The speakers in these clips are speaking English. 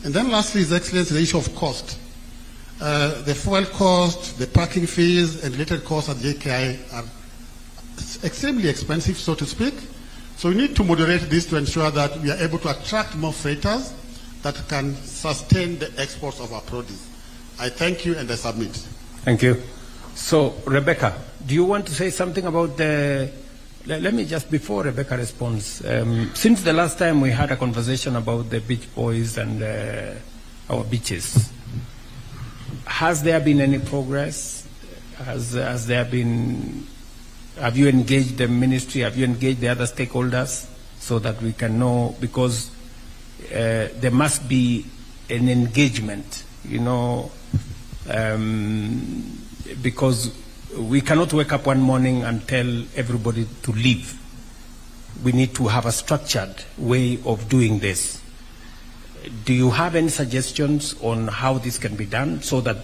And then lastly, His Excellency, the issue of cost. The fuel cost, the parking fees, and related costs at JKI are extremely expensive, so to speak. So we need to moderate this to ensure that we are able to attract more freighters that can sustain the exports of our produce. I thank you and I submit. Thank you. So, Rebecca, do you want to say something about the... Let me just, before Rebecca responds, since the last time we had a conversation about the beach boys and our beaches, has there been any progress? Has there been... Have you engaged the ministry? Have you engaged the other stakeholders so that we can know? Because there must be an engagement, you know, because we cannot wake up one morning and tell everybody to leave. We need to have a structured way of doing this. Do you have any suggestions on how this can be done so that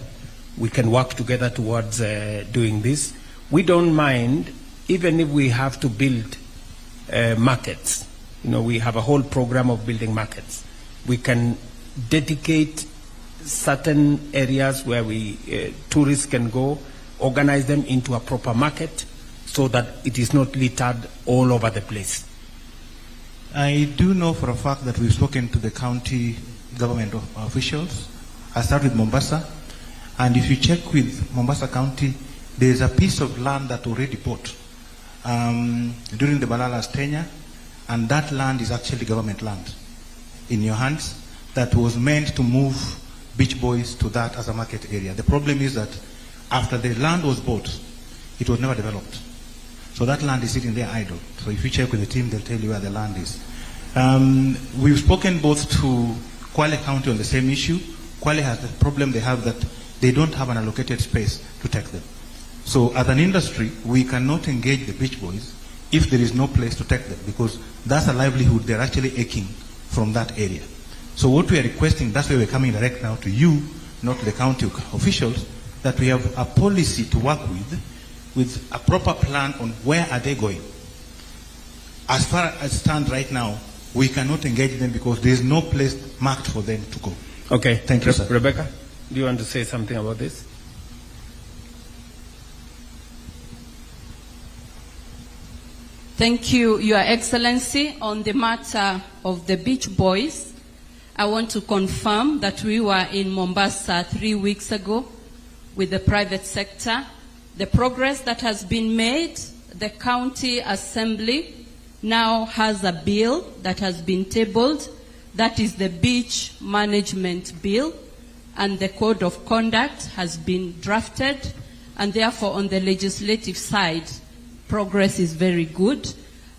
we can work together towards doing this? We don't mind, even if we have to build markets. You know, we have a whole program of building markets. We can dedicate certain areas where tourists can go, organize them into a proper market so that it is not littered all over the place. I do know for a fact that we've spoken to the county government officials. I start with Mombasa, and if you check with Mombasa County, there's a piece of land that already bought during the Balala's tenure, and that land is actually government land in your hands that was meant to move beach boys to that as a market area. The problem is that after the land was bought, it was never developed. So that land is sitting there idle. So if you check with the team, they'll tell you where the land is. We've spoken both to Kwale County on the same issue. Kwale has the problem they have that they don't have an allocated space to take them. So as an industry, we cannot engage the beach boys if there is no place to take them, because that's a livelihood they're actually aching from that area. So what we are requesting, that's why we're coming direct now to you, not to the county officials, that we have a policy to work with a proper plan on where are they going. As far as it stands right now, we cannot engage them because there is no place marked for them to go. Okay, thank you, sir. Rebecca, do you want to say something about this? Thank you, Your Excellency. On the matter of the beach boys, I want to confirm that we were in Mombasa 3 weeks ago with the private sector. The progress that has been made, the county assembly now has a bill that has been tabled. That is the beach management bill, and the code of conduct has been drafted, and therefore on the legislative side, progress is very good.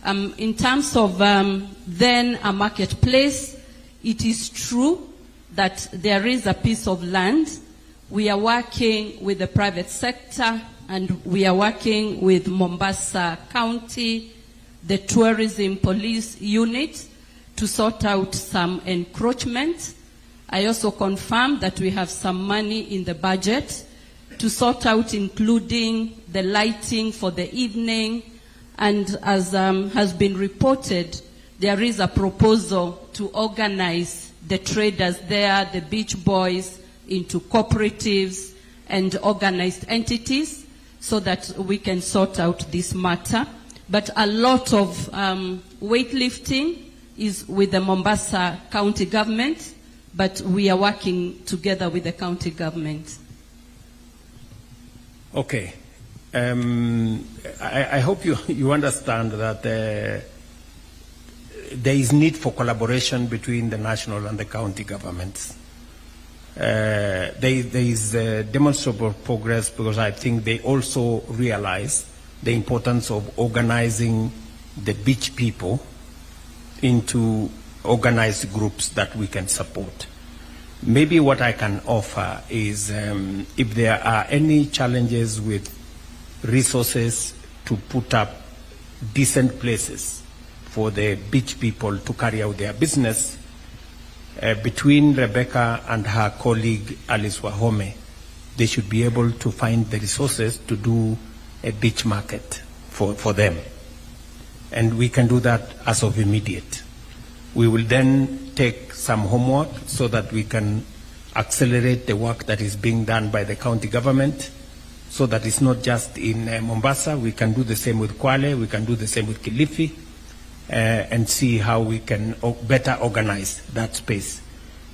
In terms of then a marketplace, it is true that there is a piece of land. We are working with the private sector, and we are working with Mombasa County, the tourism police unit, to sort out some encroachment. I also confirm that we have some money in the budget to sort out, including the lighting for the evening. And as has been reported, there is a proposal to organize the traders there, the beach boys, into cooperatives and organized entities so that we can sort out this matter. But a lot of weightlifting is with the Mombasa County government, but we are working together with the county government. Okay. I hope you understand that there is need for collaboration between the national and the county governments. There is demonstrable progress because I think they also realize the importance of organizing the beach people into organized groups that we can support. Maybe what I can offer is if there are any challenges with resources to put up decent places for the beach people to carry out their business, between Rebecca and her colleague Alice Wahome, they should be able to find the resources to do a beach market for them. And we can do that as of immediate. We will then take some homework so that we can accelerate the work that is being done by the county government, so that it's not just in Mombasa. We can do the same with Kwale, we can do the same with Kilifi, and see how we can better organize that space.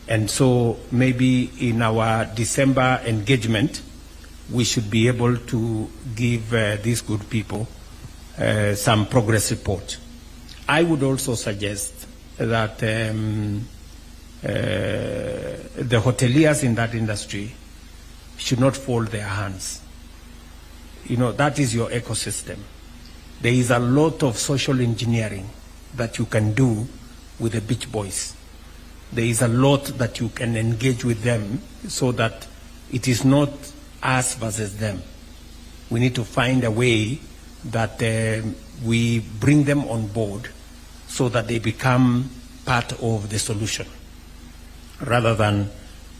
And so maybe in our December engagement, we should be able to give these good people some progress report. I would also suggest that the hoteliers in that industry should not fold their hands. You know, that is your ecosystem. There is a lot of social engineering that you can do with the beach boys. There is a lot that you can engage with them so that it is not us versus them. We need to find a way that we bring them on board so that they become part of the solution rather than,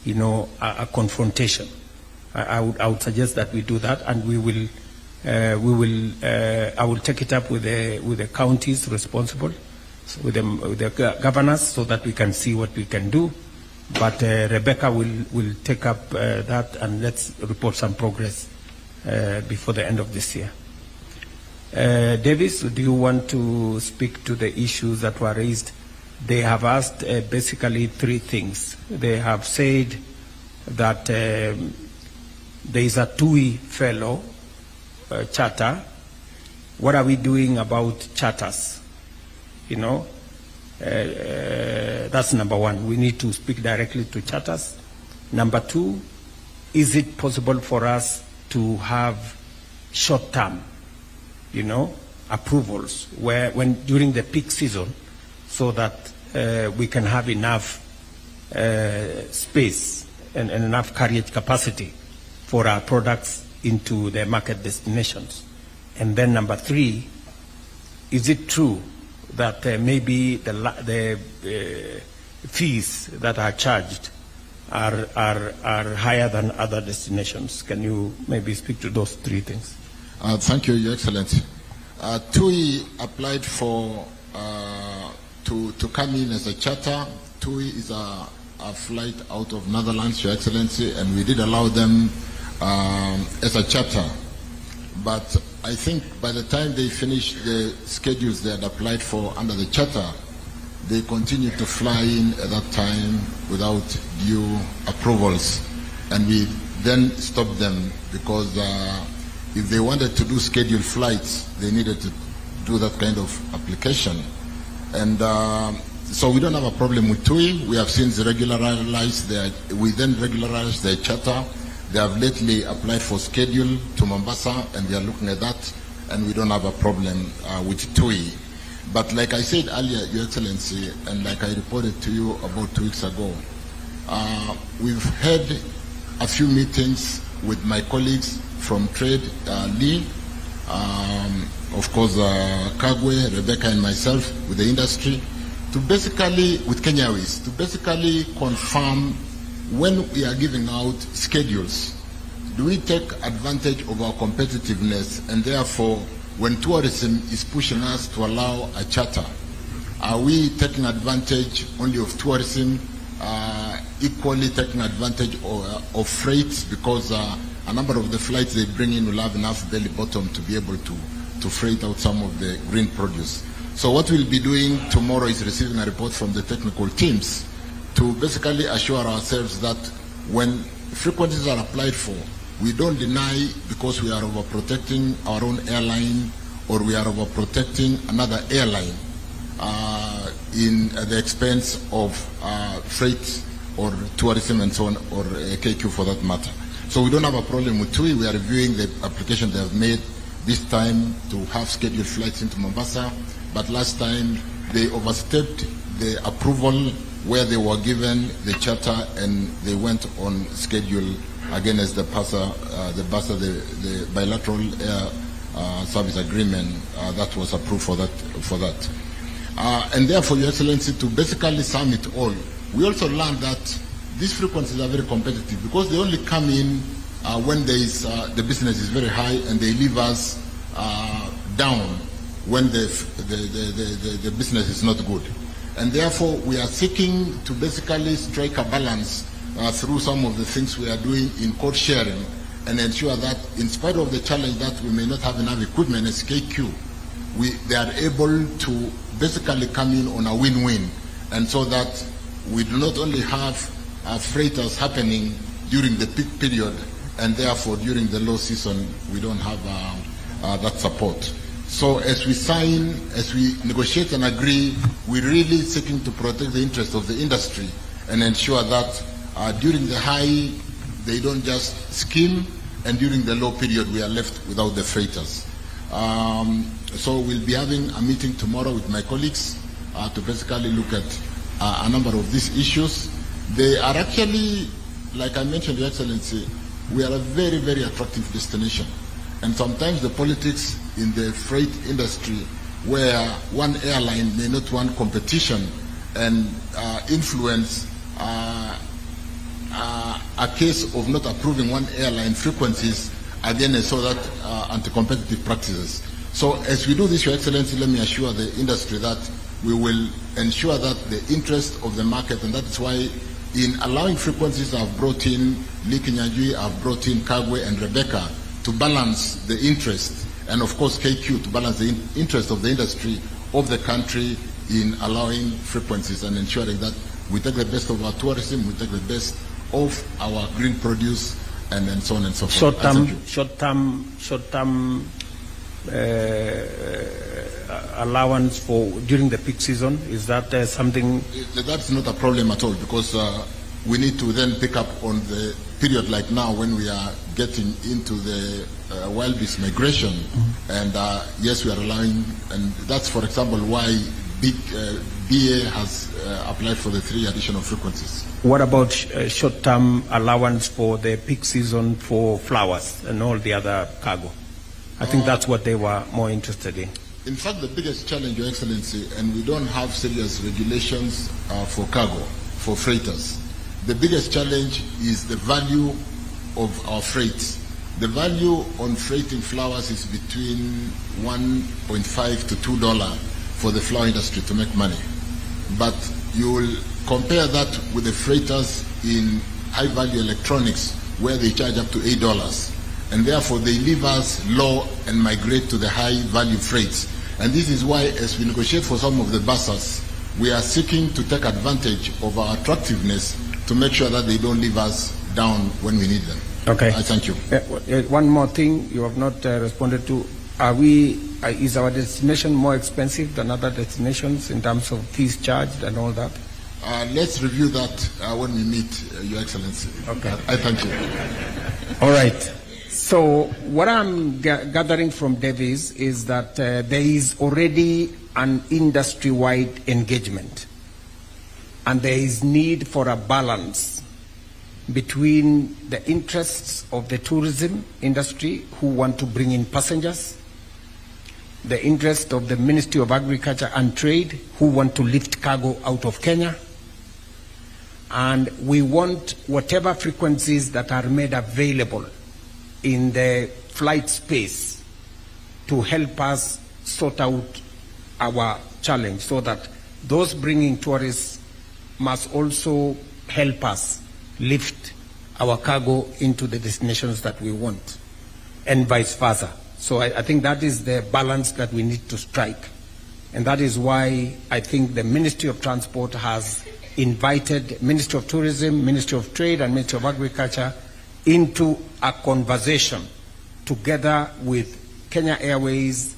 you know, a confrontation. I would suggest that we do that, and I will take it up with the counties responsible, with the governors, so that we can see what we can do. But Rebecca will take up that, and let's report some progress before the end of this year. Davis, do you want to speak to the issues that were raised? They have asked basically three things. They have said that there is a TUI fellow charter. What are we doing about charters? You know, that's number one. We need to speak directly to charters. Number two, is it possible for us to have short-term, you know, approvals when during the peak season, so that we can have enough space and enough carriage capacity for our products into the market destinations? And then number three, is it true that maybe the fees that are charged are higher than other destinations? Can you maybe speak to those three things? Thank you, Your Excellency. TUI applied for to come in as a charter. TUI is a flight out of Netherlands, Your Excellency, and we did allow them as a charter. But I think by the time they finished the schedules they had applied for under the charter, they continued to fly in at that time without due approvals. And we then stopped them because if they wanted to do scheduled flights, they needed to do that kind of application. And so we don't have a problem with TUI. We have since regularized we then regularized their charter. They have lately applied for schedule to Mombasa, and we are looking at that, and we don't have a problem with TUI. But like I said earlier, Your Excellency, and like I reported to you about 2 weeks ago, we've had a few meetings with my colleagues from trade, Lee, of course, Kagwe, Rebecca, and myself, with the industry, to basically, with Kenya Airways, to basically confirm when we are giving out schedules, do we take advantage of our competitiveness, and therefore, when tourism is pushing us to allow a charter, are we taking advantage only of tourism, equally taking advantage of freight, because a number of the flights they bring in will have enough belly bottom to be able to freight out some of the green produce. So what we'll be doing tomorrow is receiving a report from the technical teams to basically assure ourselves that when frequencies are applied for, we don't deny because we are overprotecting our own airline or we are overprotecting another airline in the expense of freight or tourism and so on, or KQ for that matter. So we don't have a problem with TUI. We are reviewing the application they have made this time to have scheduled flights into Mombasa, but last time they overstepped the approval where they were given the charter and they went on schedule again as the bilateral air service agreement that was approved for that. And therefore, Your Excellency, to basically sum it all, we also learned that these frequencies are very competitive because they only come in when there is, the business is very high, and they leave us down when the business is not good. And therefore, we are seeking to basically strike a balance through some of the things we are doing in code sharing and ensure that in spite of the challenge that we may not have enough equipment as KQ, they are able to basically come in on a win-win, and so that we do not only have freighters happening during the peak period, and therefore during the low season we don't have that support. So as we negotiate and agree, we're really seeking to protect the interests of the industry and ensure that during the high they don't just skim, and during the low period we are left without the freighters. So we'll be having a meeting tomorrow with my colleagues to basically look at a number of these issues. They are actually, like I mentioned, Your Excellency, we are a very, very attractive destination. And sometimes the politics in the freight industry, where one airline may not want competition and influence a case of not approving one airline frequencies, again, so that anti-competitive practices. So as we do this, Your Excellency, let me assure the industry that we will ensure that the interest of the market, and that is why in allowing frequencies I've brought in Likinyajui, I've brought in Kagwe and Rebecca to balance the interest, and of course KQ to balance the interest of the industry of the country in allowing frequencies and ensuring that we take the best of our tourism, we take the best of our green produce, and so on and so forth. Short-term allowance for during the peak season, is that something? That's not a problem at all, because we need to then pick up on the period like now when we are getting into the wild beast migration, and yes, we are allowing, and that's, for example, why BA has applied for the 3 additional frequencies. What about short-term allowance for the peak season for flowers and all the other cargo? I think that's what they were more interested in. In fact, the biggest challenge, Your Excellency, and we don't have serious regulations for cargo, for freighters. The biggest challenge is the value of our freights. The value on freighting flowers is between $1.5 to $2 for the flower industry to make money. But you will compare that with the freighters in high-value electronics, where they charge up to $8. And therefore they leave us low and migrate to the high-value freights. And this is why, as we negotiate for some of the buses, we are seeking to take advantage of our attractiveness to make sure that they don't leave us down when we need them. Okay. I thank you. One more thing you have not responded to. Is our destination more expensive than other destinations in terms of fees charged and all that? Let's review that when we meet, Your Excellency. Okay. I thank you. All right. So what I'm gathering from Davis is that there is already an industry-wide engagement, and there is need for a balance between the interests of the tourism industry, who want to bring in passengers, the interest of the Ministry of Agriculture and Trade, who want to lift cargo out of Kenya, and we want whatever frequencies that are made available in the flight space to help us sort out our challenge, so that those bringing tourists must also help us lift our cargo into the destinations that we want, and vice versa. So I think that is the balance that we need to strike. And that is why I think the Ministry of Transport has invited Ministry of Tourism, Ministry of Trade, and Ministry of Agriculture into a conversation together with Kenya Airways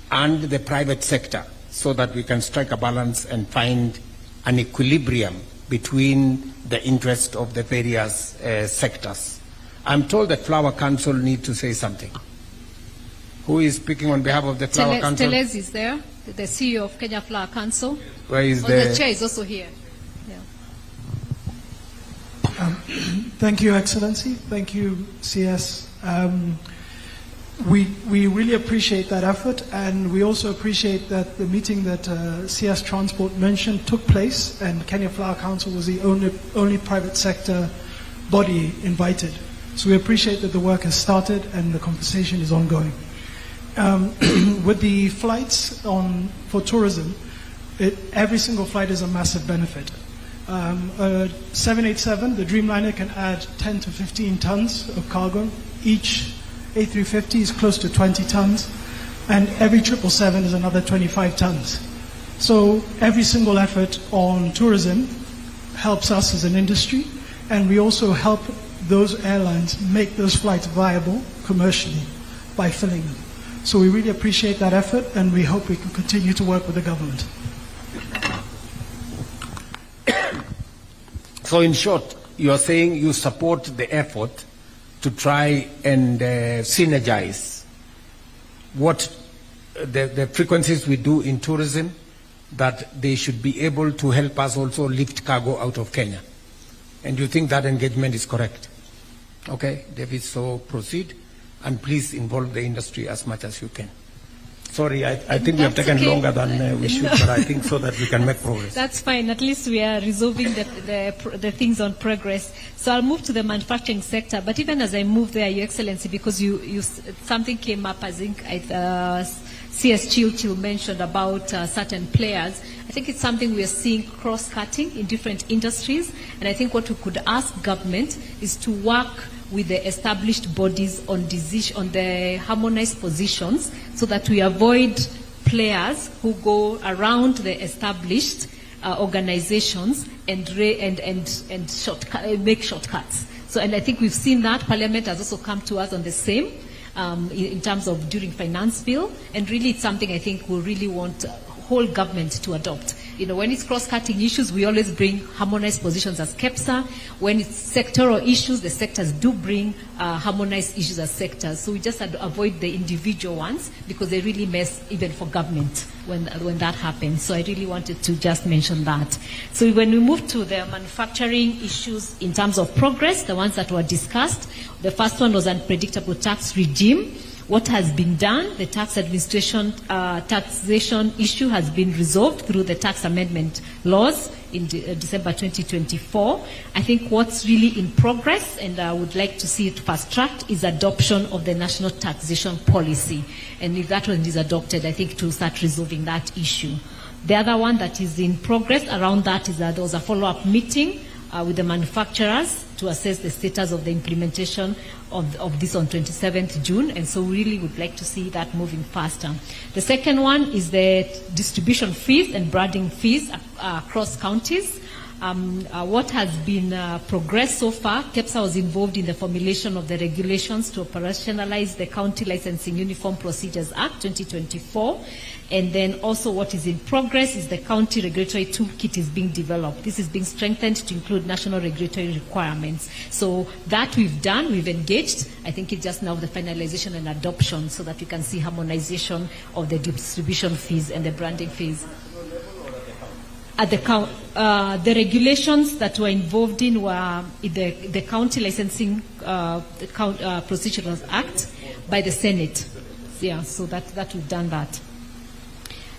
and the private sector, so that we can strike a balance and find an equilibrium between the interest of the various sectors. I'm told that Flower Council need to say something. Who is speaking on behalf of the Flower Council? Teles is there, the CEO of Kenya Flower Council. Where is the chair is also here. Yeah. Thank you, Excellency. Thank you, CS. We really appreciate that effort, and we also appreciate that the meeting that CS Transport mentioned took place, and Kenya Flower Council was the only private sector body invited. So we appreciate that the work has started and the conversation is ongoing. With the flights for tourism, every single flight is a massive benefit. 787, the Dreamliner, can add 10 to 15 tons of cargo. Each A350 is close to 20 tons, and every 777 is another 25 tons. So every single effort on tourism helps us as an industry, and we also help those airlines make those flights viable commercially by filling them. So we really appreciate that effort, and we hope we can continue to work with the government. So in short, you are saying you support the effort to try and synergize what the frequencies we do in tourism, that they should be able to help us also lift cargo out of Kenya. And you think that engagement is correct? Okay, David, so proceed, and please involve the industry as much as you can. Sorry, I think we have taken longer than we should, but I think so that we can make progress. That's fine. At least we are resolving the things on progress. So I'll move to the manufacturing sector. But even as I move there, Your Excellency, because something came up, I think CS Chilchil mentioned about certain players. I think it's something we are seeing cross-cutting in different industries. And I think what we could ask government is to work with the established bodies on the harmonized positions, so that we avoid players who go around the established organizations and make shortcuts. So, and I think we've seen that. Parliament has also come to us on the same in terms of during finance bill, and really it's something I think we really want whole government to adopt. You know, when it's cross-cutting issues, we always bring harmonized positions as KEPSA. When it's sectoral issues, the sectors do bring harmonized issues as sectors. So we just had to avoid the individual ones, because they really mess even for government when that happens. So I really wanted to just mention that. So when we move to the manufacturing issues in terms of progress, the ones that were discussed, the first one was unpredictable tax regime. What has been done, the tax administration taxation issue has been resolved through the tax amendment laws in December 2024. I think what's really in progress, and I would like to see it fast-tracked, is adoption of the national taxation policy. And if that one is adopted, I think to start resolving that issue. The other one that is in progress around that is that there was a follow-up meeting with the manufacturers to assess the status of the implementation of this on 27th June, and so we really would like to see that moving faster. The second one is the distribution fees and branding fees across counties. What has been progressed so far, KEPSA was involved in the formulation of the regulations to operationalize the County Licensing Uniform Procedures Act 2024. And then also what is in progress is the county regulatory toolkit is being developed. This is being strengthened to include national regulatory requirements. So that we've done, we've engaged. I think it's just now the finalization and adoption, so that we can see harmonization of the distribution fees and the branding fees. At the regulations that were involved in were the County Licensing Procedures Act by the Senate. Yeah, so that we've done that.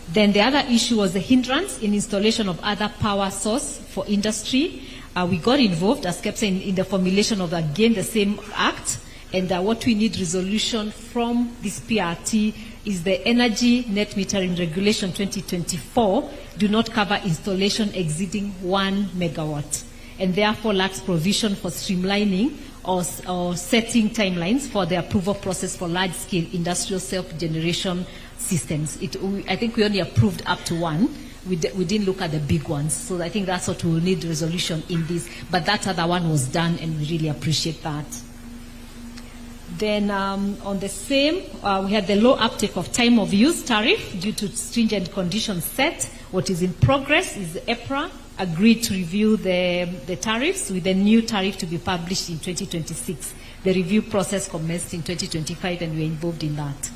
Then the other issue was the hindrance in installation of other power source for industry. We got involved as KEPSA in the formulation of, again, the same act. And what we need resolution from this PRT is the Energy Net Metering Regulation 2024 do not cover installation exceeding 1 megawatt, and therefore lacks provision for streamlining or setting timelines for the approval process for large-scale industrial self-generation systems. I think we only approved up to 1. We didn't look at the big ones. So I think that's what we'll need resolution in this. But that other one was done, and we really appreciate that. Then on the same, we had the low uptake of time of use tariff due to stringent conditions set. What is in progress is EPRA agreed to review the tariffs, with a new tariff to be published in 2026. The review process commenced in 2025, and we're involved in that.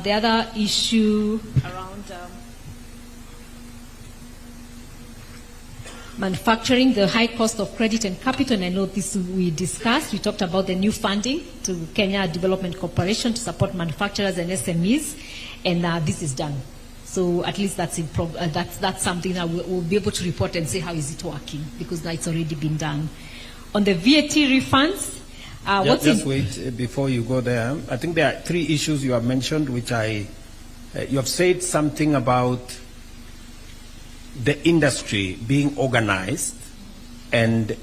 The other issue around manufacturing, the high cost of credit and capital, and I know this we discussed. We talked about the new funding to Kenya Development Corporation to support manufacturers and SMEs, and this is done. So at least that's that's something that we'll be able to report and say how is it working, because now it's already been done. On the VAT refunds, just wait before you go there. I think there are 3 issues you have mentioned, which you have said something about the industry being organized and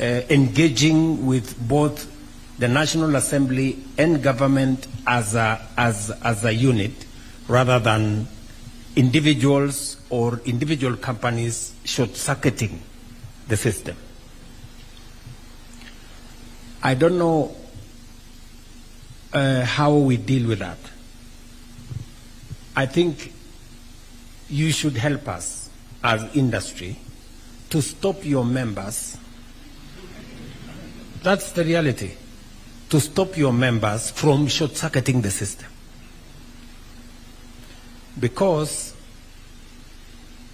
engaging with both the National Assembly and government as a unit, rather than individuals or individual companies short-circuiting the system. I don't know how we deal with that. I think you should help us as industry to stop your members. That's the reality. To stop your members from short-circuiting the system. Because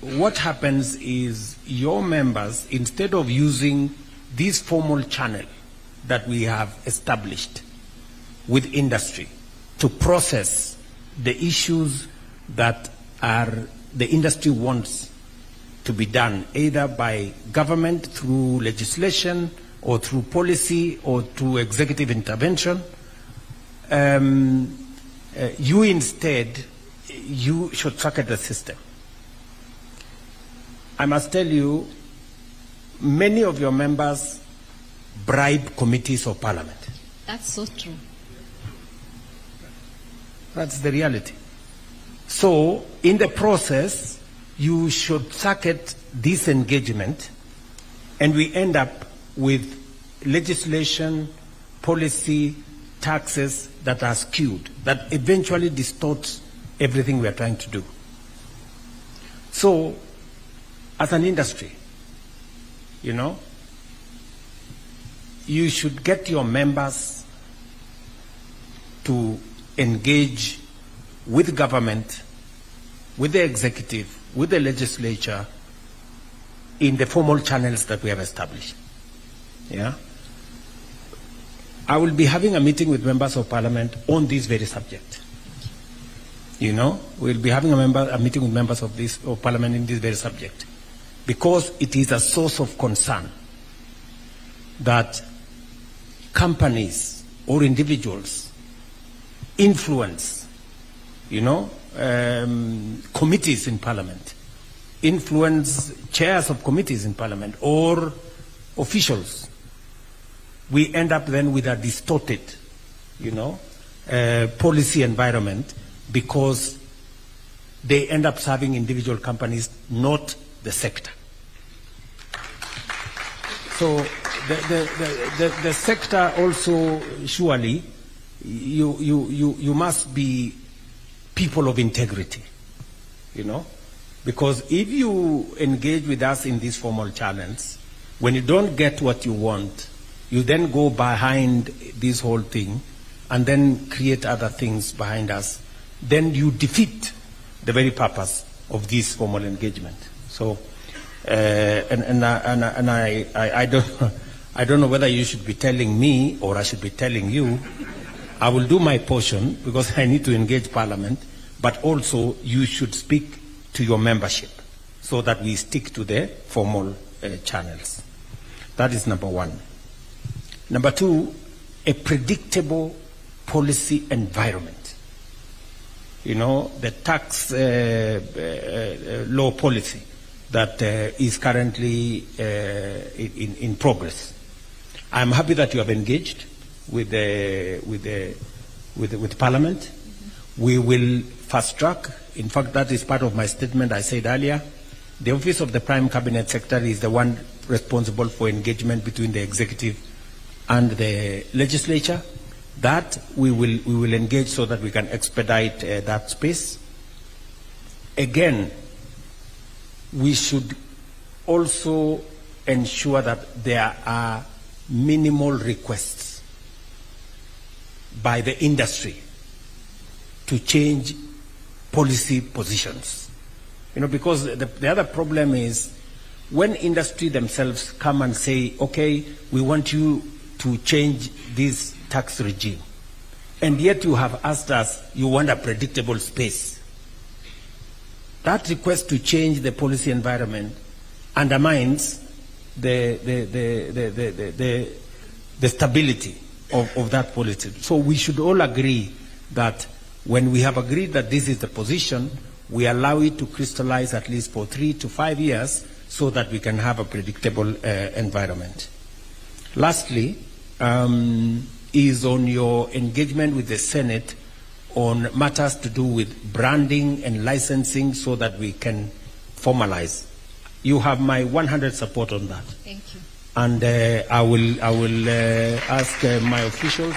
what happens is your members, instead of using this formal channel that we have established with industry to process the issues that the industry wants to be done, either by government through legislation or through policy or through executive intervention, you instead, you short-circuit the system. I must tell you, many of your members bribe committees of parliament. That's so true. That's the reality. So, in the process, you short-circuit this engagement, and we end up with legislation, policy, taxes that are skewed, that eventually distorts everything we are trying to do. So, as an industry, you know, you should get your members to engage with government, with the executive, with the legislature, in the formal channels that we have established. Yeah? I will be having a meeting with members of parliament on this very subject. You know, we'll be having a meeting with members of parliament in this very subject, because it is a source of concern that companies or individuals influence, you know, committees in parliament, influence chairs of committees in parliament or officials. We end up then with a distorted, you know, policy environment, because they end up serving individual companies, not the sector. So the sector also, surely, you must be people of integrity, you know, because if you engage with us in these formal channels, when you don't get what you want, you then go behind this whole thing and then create other things behind us. Then you defeat the very purpose of this formal engagement. So, I don't know whether you should be telling me or I should be telling you. I will do my portion because I need to engage Parliament, but also you should speak to your membership so that we stick to the formal channels. That is number one. Number two, a predictable policy environment. You know, the tax law policy that is currently in progress. I'm happy that you have engaged with Parliament. We will fast track. In fact, that is part of my statement I said earlier. The Office of the Prime Cabinet Secretary is the one responsible for engagement between the executive and the legislature. That we will engage so that we can expedite that space. Again, we should also ensure that there are minimal requests by the industry to change policy positions. You know, because the other problem is when industry themselves come and say, okay, we want you to change this tax regime, and yet you have asked us, you want a predictable space. That request to change the policy environment undermines the stability of that policy. So we should all agree that when we have agreed that this is the position, we allow it to crystallize at least for 3 to 5 years so that we can have a predictable environment. Lastly, is on your engagement with the Senate on matters to do with branding and licensing so that we can formalize. You have my 100% support on that. Thank you. And I will ask my officials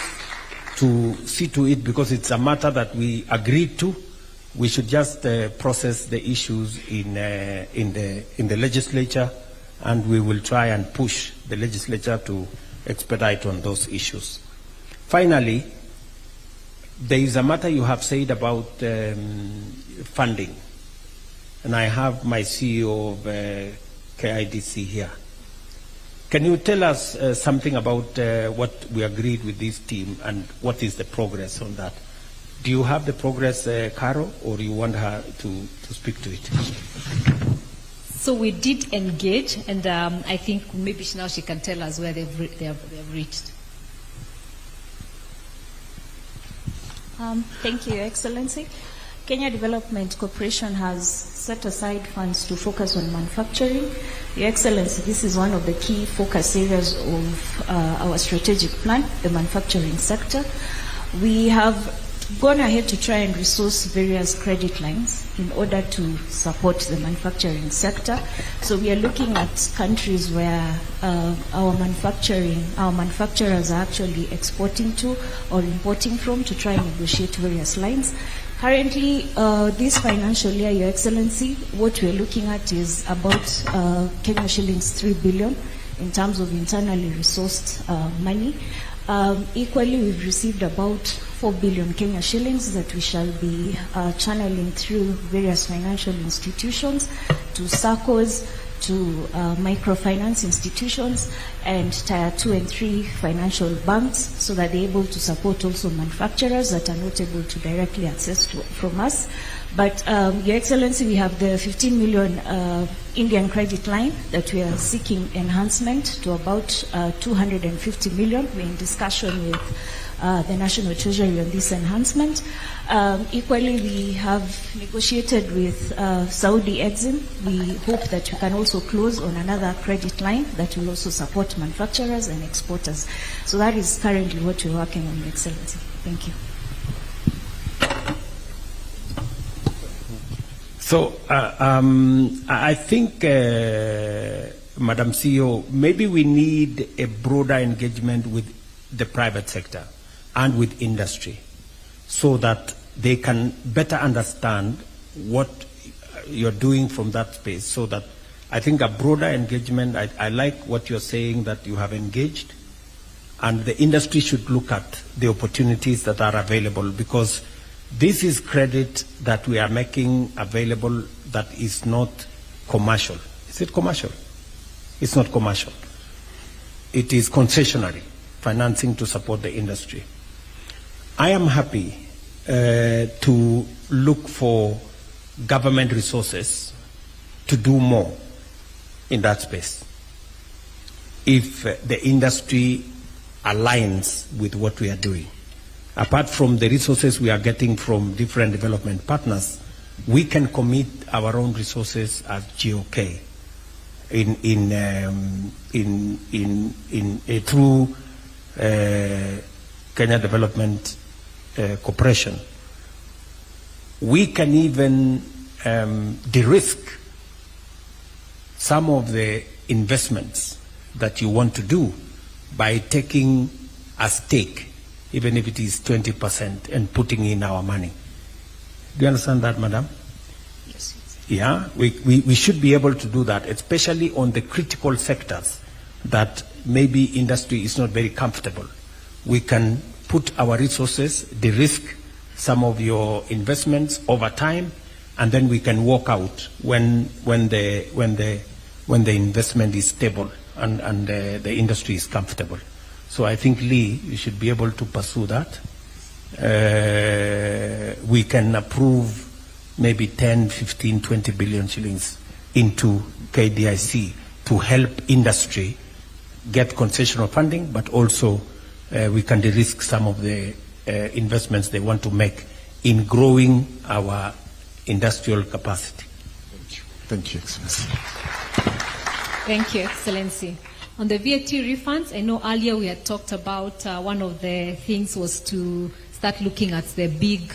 to see to it, because it's a matter that we agreed to. We should just process the issues in the legislature, and we will try and push the legislature to expedite on those issues. Finally, there is a matter you have said about funding, and I have my CEO of KIDC here. Can you tell us something about what we agreed with this team and what is the progress on that? Do you have the progress, Caro, or you want her to speak to it? So we did engage, and I think maybe now she can tell us where they've reached. Thank you, Your Excellency. Kenya Development Corporation has set aside funds to focus on manufacturing. Your Excellency, this is one of the key focus areas of our strategic plan, the manufacturing sector. We have gone ahead to try and resource various credit lines in order to support the manufacturing sector. So we are looking at countries where our manufacturers are actually exporting to or importing from to try and negotiate various lines. Currently, this financial year, Your Excellency, what we're looking at is about Kenya shillings 3 billion in terms of internally resourced money. Equally, we've received about 4 billion Kenya shillings that we shall be channeling through various financial institutions to SACCOs, to microfinance institutions, and Tier 2 and 3 financial banks, so that they're able to support also manufacturers that are not able to directly access from us. But, Your Excellency, we have the 15 million Indian credit line that we are seeking enhancement to about 250 million. We're in discussion with the National Treasury on this enhancement. Equally, we have negotiated with Saudi Exim. We hope that we can also close on another credit line that will also support manufacturers and exporters. So that is currently what we're working on, Your Excellency. Thank you. So I think, Madam CEO, maybe we need a broader engagement with the private sector and with industry so that they can better understand what you're doing from that space. So that I think a broader engagement, I like what you're saying, that you have engaged, and the industry should look at the opportunities that are available, because this is credit that we are making available that is not commercial. Is it commercial? It's not commercial. It is concessionary financing to support the industry. I am happy to look for government resources to do more in that space if the industry aligns with what we are doing. Apart from the resources we are getting from different development partners, we can commit our own resources as GOK through Kenya Development Corporation. We can even de-risk some of the investments that you want to do by taking a stake, even if it is 20%, and putting in our money. Do you understand that, Madam? Yes. Yeah, we should be able to do that, especially on the critical sectors that maybe industry is not very comfortable. We can put our resources, de-risk some of your investments over time, and then we can walk out when the investment is stable and the industry is comfortable. So I think, Lee, you should be able to pursue that. We can approve maybe 10, 15, 20 billion shillings into KDIC to help industry get concessional funding, but also we can de-risk some of the investments they want to make in growing our industrial capacity. Thank you. Thank you, Excellency. Thank you, Excellency. On the VAT refunds, I know earlier we had talked about one of the things was to start looking at the big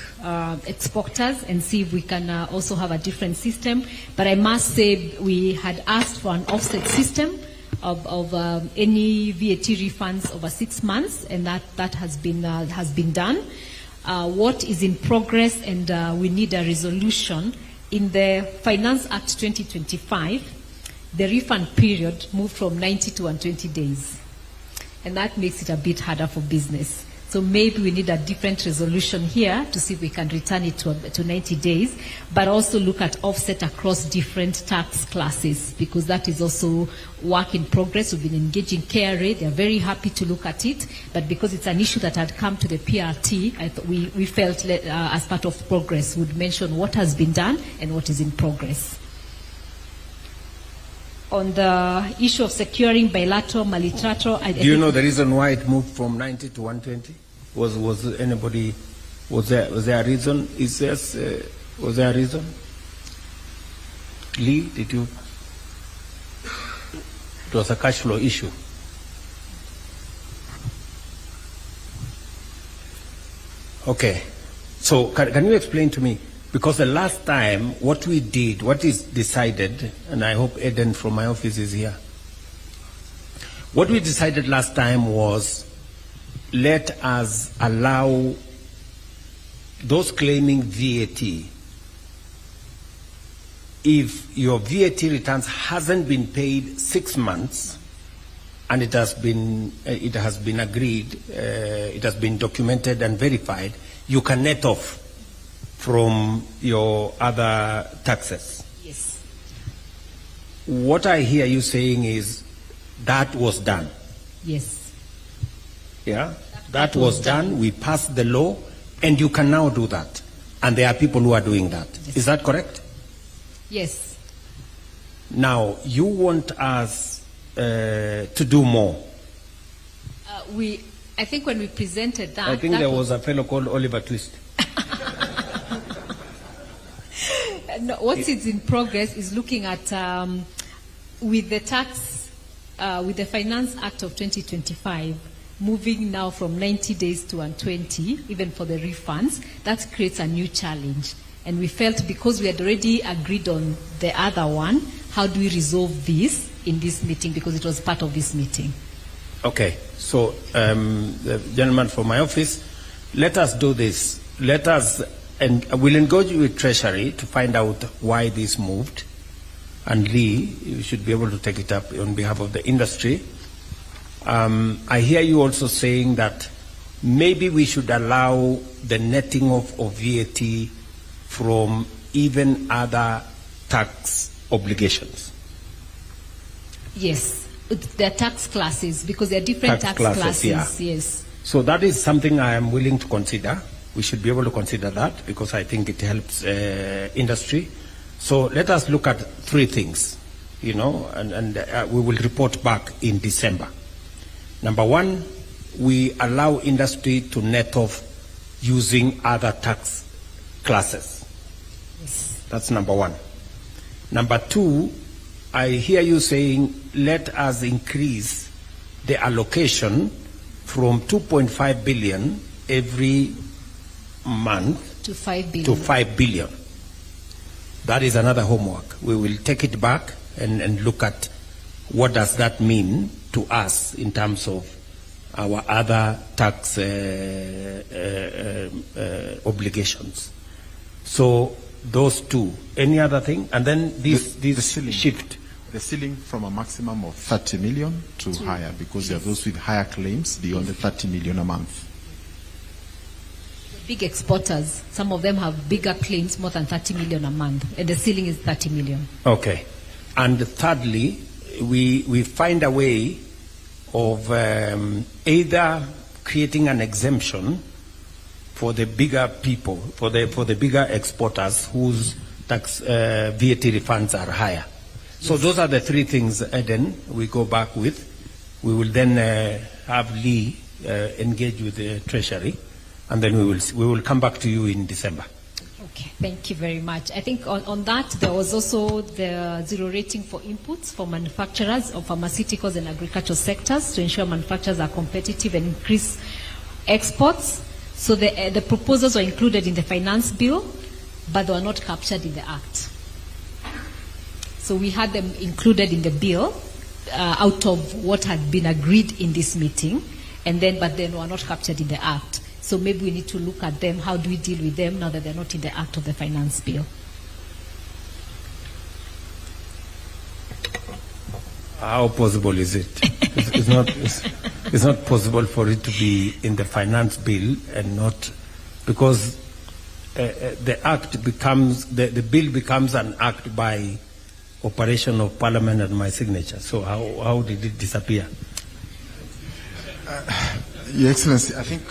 exporters and see if we can also have a different system. But I must say we had asked for an offset system of any VAT refunds over 6 months, and that has been done. What is in progress, and we need a resolution in the Finance Act 2025. The refund period moved from 90 to 120 days, and that makes it a bit harder for business. So maybe we need a different resolution here to see if we can return it to 90 days, but also look at offset across different tax classes, because that is also work in progress. We've been engaging KRA. They're very happy to look at it, but because it's an issue that had come to the PRT, I thought we felt as part of progress would mention what has been done and what is in progress. On the issue of securing bilateral, multilateral... Do you know the reason why it moved from 90 to 120? Was there a reason? Was there a reason? Lee, did you... It was a cash flow issue. Okay. So can you explain to me? Because the last time, what we did, what is decided, and I hope Eden from my office is here. What we decided last time was, let us allow those claiming VAT, if your VAT returns hasn't been paid 6 months, and it has been agreed, it has been documented and verified, you can net off from your other taxes. Yes. What I hear you saying is that was done. Yes. Yeah? That was done. We passed the law, and you can now do that. And there are people who are doing that. Yes. Is that correct? Yes. Now, you want us to do more. I think when we presented that... I think there was a fellow called Oliver Twist. No, what is in progress is looking at with the tax, with the Finance Act of 2025, moving now from 90 days to 120, even for the refunds, that creates a new challenge. And we felt because we had already agreed on the other one, how do we resolve this in this meeting, because it was part of this meeting. Okay, so the gentleman from my office, let us do this. Let us... And we'll engage with Treasury to find out why this moved. And Lee, you should be able to take it up on behalf of the industry. I hear you also saying that maybe we should allow the netting of VAT from even other tax obligations. Yes, they're tax classes, because they're different tax classes. Yeah. Yes. So that is something I am willing to consider. We should be able to consider that, because I think it helps industry. So let us look at 3 things, you know, and we will report back in December. Number 1, we allow industry to net off using other tax classes. Yes. That's number 1. Number 2, I hear you saying let us increase the allocation from 2.5 billion every month to 5 billion. To 5 billion. That is another homework. We will take it back and look at what does that mean to us in terms of our other tax obligations. So those 2. Any other thing? And then this ceiling, shift. The ceiling from a maximum of 30 million to higher, because there are those with higher claims beyond the 30 million a month. Big exporters, some of them have bigger claims, more than 30 million a month, and the ceiling is 30 million. Okay. And thirdly, we find a way of either creating an exemption for the bigger people, for the bigger exporters whose tax VAT refunds are higher. So those are the 3 things, Eden, we go back with. We will then have Lee engage with the Treasury, and then we will come back to you in December. Okay, thank you very much. I think on that, there was also the zero rating for inputs for manufacturers of pharmaceuticals and agricultural sectors to ensure manufacturers are competitive and increase exports. So the proposals were included in the finance bill, but they were not captured in the act. So we had them included in the bill out of what had been agreed in this meeting, but then were not captured in the act. So maybe we need to look at them. How do we deal with them now that they're not in the act of the finance bill? How possible is it? It's not possible for it to be in the finance bill and not, because the act becomes, the bill becomes an act by operation of Parliament and my signature. So how did it disappear? Your Excellency, I think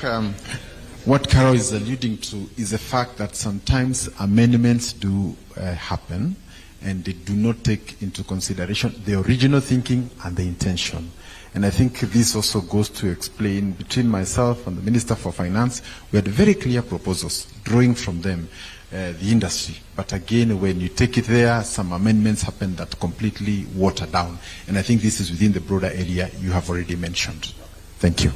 what Carol is alluding to is the fact that sometimes amendments do happen and they do not take into consideration the original thinking and the intention. And I think this also goes to explain between myself and the Minister for Finance, we had very clear proposals, drawing from them the industry. But again, when you take it there, some amendments happen that completely water down. And I think this is within the broader area you have already mentioned. Thank you.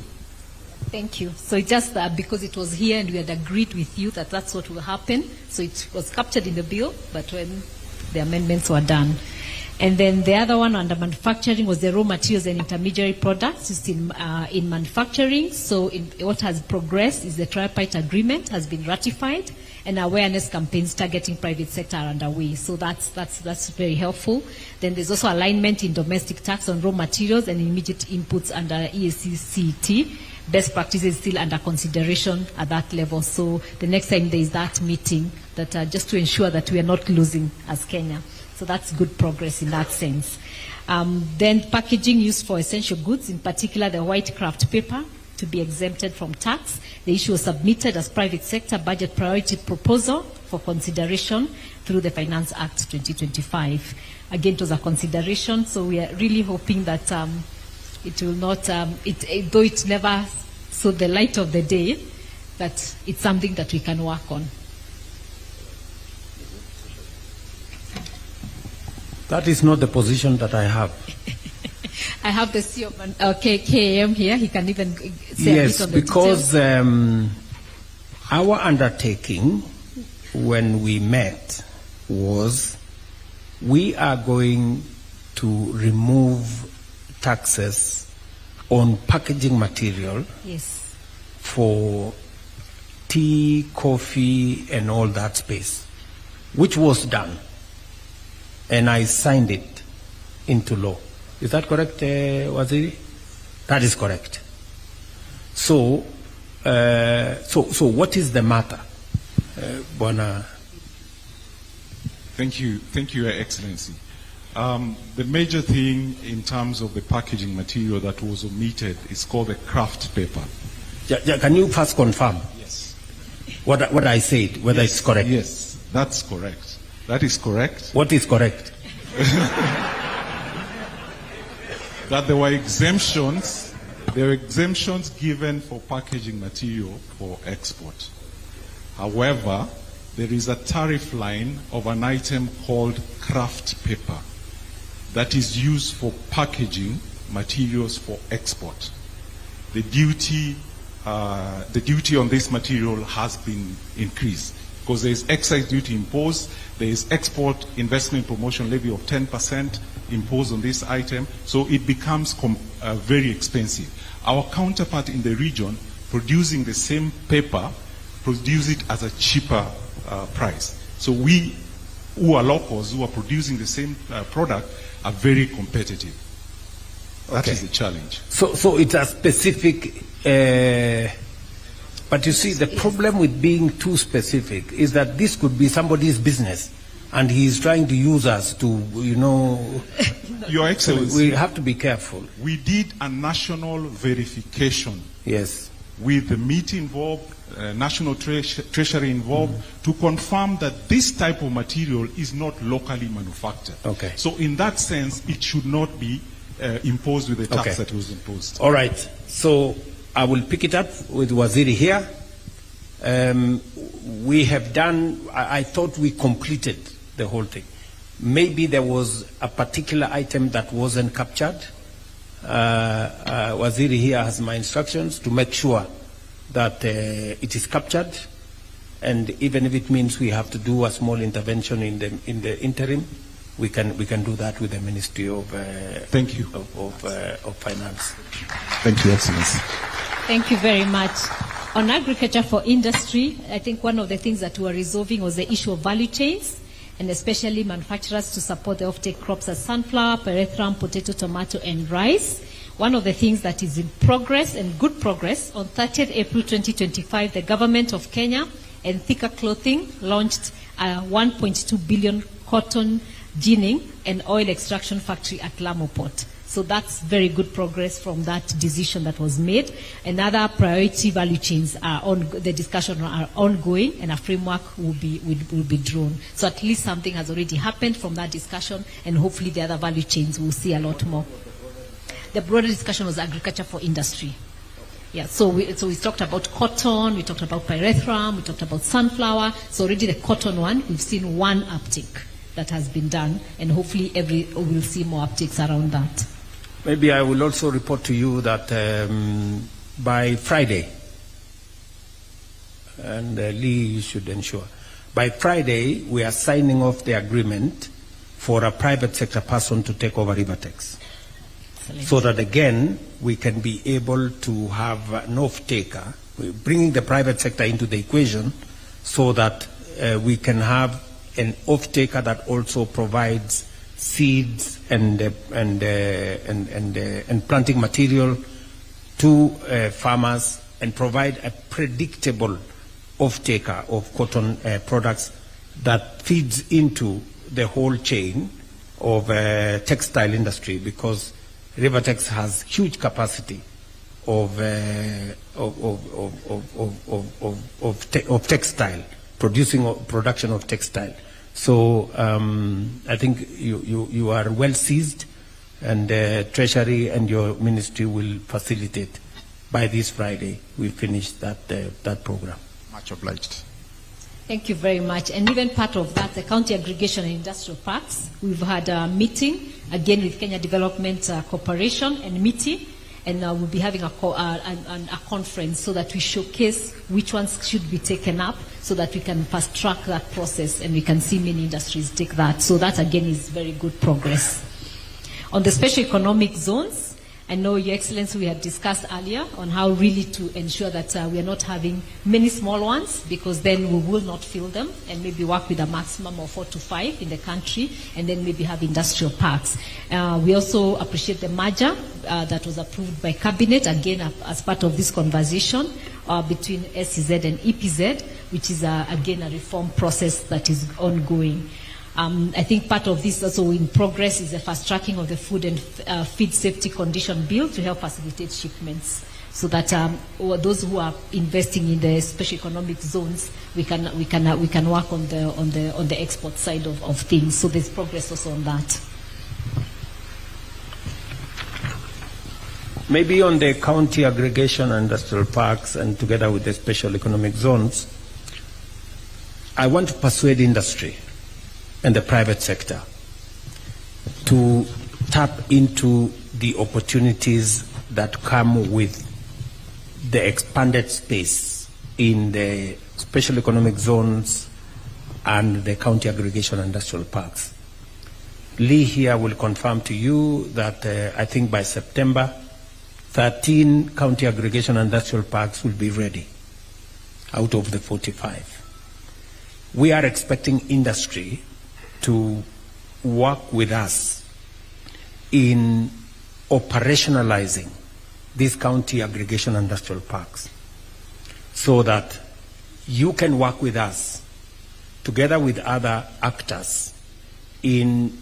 Thank you. So it's just that because it was here and we had agreed with you that that's what will happen, so it was captured in the bill, but when the amendments were done. And then the other one under manufacturing was the raw materials and intermediary products used in manufacturing. So what has progressed is the tripartite agreement has been ratified, and awareness campaigns targeting private sector are underway. So that's very helpful. Then there's also alignment in domestic tax on raw materials and immediate inputs under EACCT. Best practices still under consideration at that level. So the next time there is that meeting, that just to ensure that we are not losing as Kenya. So that's good progress in that sense. Then packaging used for essential goods, in particular the white kraft paper, to be exempted from tax. The issue was submitted as private sector budget priority proposal for consideration through the Finance Act 2025. Again, it was a consideration, so we are really hoping that it will not, though it never saw the light of the day, that it's something that we can work on. That is not the position that I have. I have the CEO of KAM here. He can even say a bit on the because our undertaking when we met was we are going to remove taxes on packaging material for tea, coffee, and all that space, which was done. And I signed it into law. Is that correct, Waziri? That is correct. So, so what is the matter, Bwana? Thank you, Your Excellency. The major thing in terms of the packaging material that was omitted is called the kraft paper. Can you first confirm? Yes. What I said, whether it's correct? Yes, that's correct. That is correct. What is correct? That there were exemptions given for packaging material for export. However, there is a tariff line of an item called kraft paper that is used for packaging materials for export. The duty on this material has been increased because there is excise duty imposed, there is export investment promotion levy of 10% imposed on this item, so it becomes very expensive. Our counterpart in the region producing the same paper produce it as a cheaper price. So we, who are locals, who are producing the same product, are very competitive. That is the challenge. So it's a specific, but you see, the problem with being too specific is that this could be somebody's business, and he's trying to use us to, Your Excellency, so we have to be careful. We did a national verification. Yes. With the MIT involved, National Treasury involved, to confirm that this type of material is not locally manufactured. Okay. So in that sense, it should not be imposed with the tax that was imposed. All right. So I will pick it up with Waziri here. we have done, I thought we completed the whole thing. Maybe there was a particular item that wasn't captured. Waziri here has my instructions to make sure that it is captured, and even if it means we have to do a small intervention in the interim, we can do that with the Ministry of Thank you. of Finance. Thank you, Excellency. Thank you very much. On agriculture for industry, I think one of the things that we were resolving was the issue of value chains, and especially manufacturers to support the offtake crops as sunflower, pyrethrum, potato, tomato, and rice. One of the things that is in progress, and good progress, on 30th April 2025, the government of Kenya and Thika Clothing launched a 1.2 billion cotton ginning and oil extraction factory at Lamu Port. So that's very good progress from that decision that was made. And other priority value chains are on the discussion are ongoing, and a framework will be drawn. So at least something has already happened from that discussion, and hopefully the other value chains will see a lot more. The broader discussion was agriculture for industry. Yeah, so we talked about cotton, we talked about pyrethrum, we talked about sunflower. So already the cotton one, we've seen one uptick that has been done, and hopefully we'll see more upticks around that. Maybe I will also report to you that by Friday, and Lee, you should ensure, by Friday we are signing off the agreement for a private sector person to take over Rivertex. Excellent. So that again we can be able to have an off-taker, bringing the private sector into the equation, so that we can have an off-taker that also provides seeds and planting material to farmers, and provide a predictable off-taker of cotton products that feeds into the whole chain of textile industry, because Rivertex has huge capacity of textile, production of textile. So I think you are well seized, and Treasury and your ministry will facilitate. By this Friday, we finish that program. Much obliged. Thank you very much. And even part of that, the county aggregation and industrial parks, we've had a meeting again with Kenya Development Corporation and MITI, and we'll be having a conference so that we showcase which ones should be taken up, so that we can fast track that process, and we can see many industries take that. So that again is very good progress. On the special economic zones, I know, Your Excellency, we had discussed earlier on how really to ensure that we are not having many small ones, because then we will not fill them, and maybe work with a maximum of 4 to 5 in the country, and then maybe have industrial parks. We also appreciate the merger that was approved by Cabinet, again as part of this conversation between SEZ and EPZ, which is again a reform process that is ongoing. I think part of this also in progress is the fast tracking of the food and feed safety condition bill to help facilitate shipments, so that those who are investing in the special economic zones, we can work on the export side of things. So there's progress also on that. Maybe on the county aggregation and industrial parks, and together with the special economic zones, I want to persuade industry and the private sector to tap into the opportunities that come with the expanded space in the special economic zones and the county aggregation and industrial parks. Lee here will confirm to you that I think by September, 13 county aggregation and industrial parks will be ready out of the 45. We are expecting industry to work with us in operationalizing these county aggregation industrial parks, so that you can work with us together with other actors in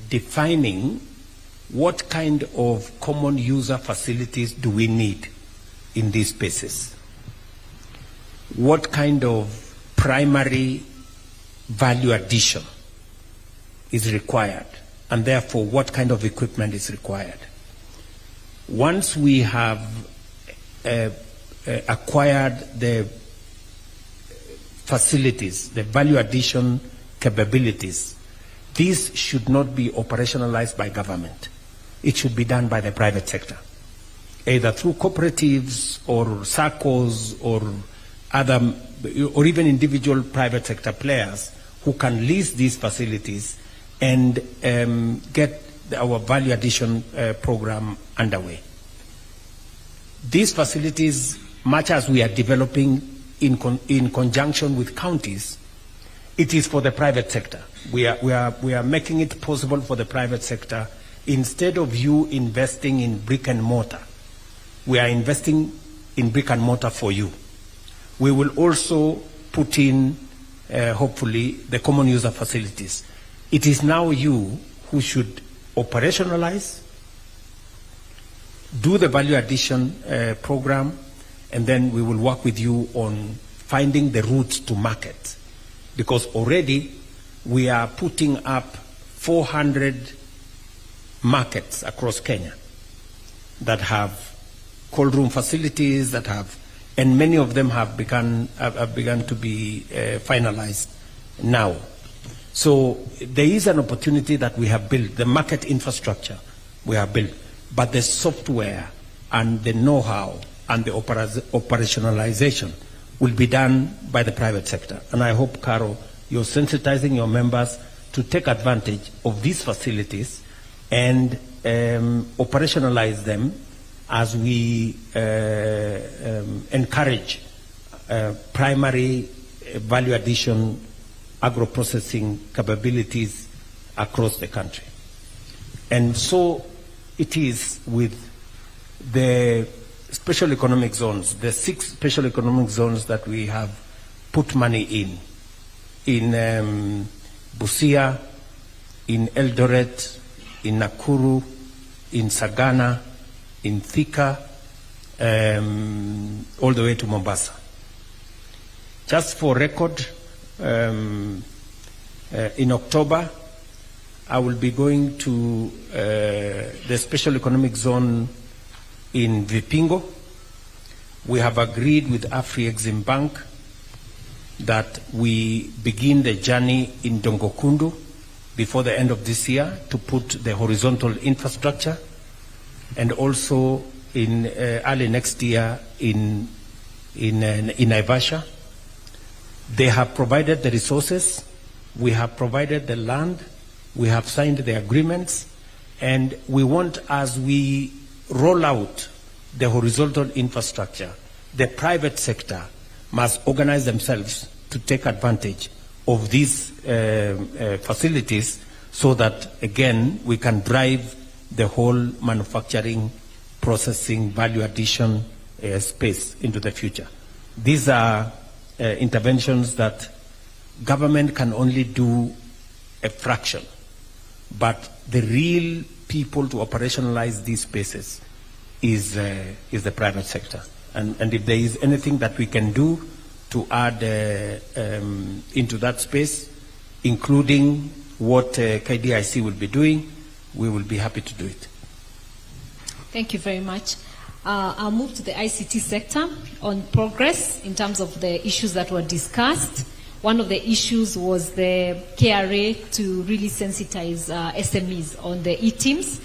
defining what kind of common user facilities do we need in these spaces, what kind of primary value addition is required, and therefore what kind of equipment is required. Once we have acquired the facilities, the value addition capabilities, these should not be operationalized by government. It should be done by the private sector, either through cooperatives or SACCOs or other, or even individual private sector players who can lease these facilities and get our value addition program underway. These facilities, much as we are developing in conjunction with counties, it is for the private sector. We are making it possible for the private sector. Instead of you investing in brick and mortar, we are investing in brick and mortar for you. We will also put in, hopefully, the common user facilities. It is now you who should operationalize, do the value addition program, and then we will work with you on finding the routes to market. Because already we are putting up 400 markets across Kenya that have cold room facilities, that have, and many of them have begun to be finalized now. So there is an opportunity that we have built, the market infrastructure we have built, but the software and the know-how and the operationalization will be done by the private sector. And I hope, Caro, you're sensitizing your members to take advantage of these facilities and operationalize them as we encourage primary value addition agro-processing capabilities across the country. And so it is with the special economic zones, the 6 special economic zones that we have put money in Busia, in Eldoret, in Nakuru, in Sagana, in Thika, all the way to Mombasa. Just for record, in October, I will be going to the special economic zone in Vipingo. We have agreed with Afri-Exim Bank that we begin the journey in Dongokundu before the end of this year to put the horizontal infrastructure, and also in early next year in Naivasha. They have provided the resources, we have provided the land, we have signed the agreements, and we want, as we roll out the horizontal infrastructure, the private sector must organize themselves to take advantage of these facilities so that, again, we can drive the whole manufacturing, processing, value addition space into the future. These are interventions that government can only do a fraction, but the real people to operationalize these spaces is the private sector. And if there is anything that we can do to add into that space, including what KDIC will be doing, we will be happy to do it. Thank you very much. I'll move to the ICT sector on progress in terms of the issues that were discussed. One of the issues was the KRA to really sensitize SMEs on the e-teams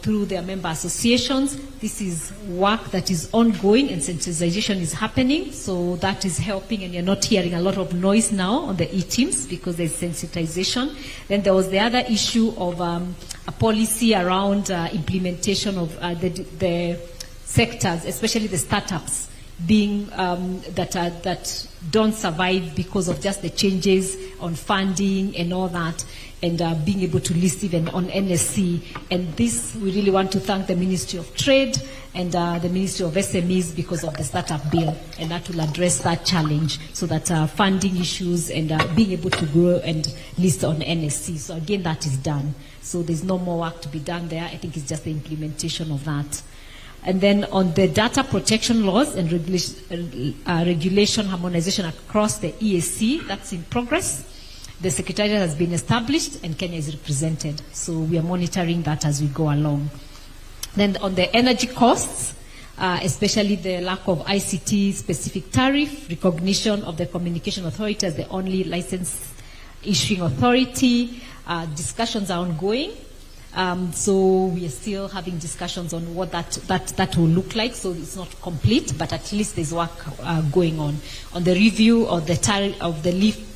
through their member associations. This is work that is ongoing and sensitization is happening, so that is helping, and you're not hearing a lot of noise now on the e-teams because there's sensitization. Then there was the other issue of a policy around implementation of the sectors, especially the startups, being that don't survive because of just the changes on funding and all that, and being able to list even on NSC. And this, we really want to thank the Ministry of Trade and the Ministry of SMEs because of the startup bill, and that will address that challenge so that funding issues and being able to grow and list on NSC. So again, that is done. So there's no more work to be done there. I think it's just the implementation of that. And then on the data protection laws and regulation harmonization across the EAC, that's in progress. The Secretariat has been established and Kenya is represented. So we are monitoring that as we go along. Then on the energy costs, especially the lack of ICT-specific tariff, recognition of the Communication Authority as the only license issuing authority. Discussions are ongoing. So we are still having discussions on what that will look like. So it's not complete, but at least there's work going on the review of the tariff of the lift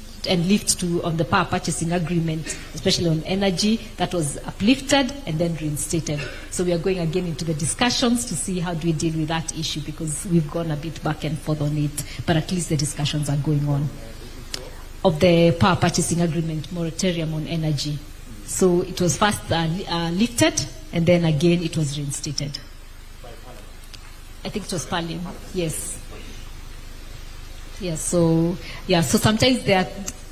to on the power purchasing agreement, especially on energy, that was uplifted and then reinstated. So we are going again into the discussions to see how do we deal with that issue, because we've gone a bit back and forth on it, but at least the discussions are going on. Of the power purchasing agreement moratorium on energy. So it was first lifted, and then again it was reinstated. I think it was Parliament. Yes. Yes. So sometimes there are,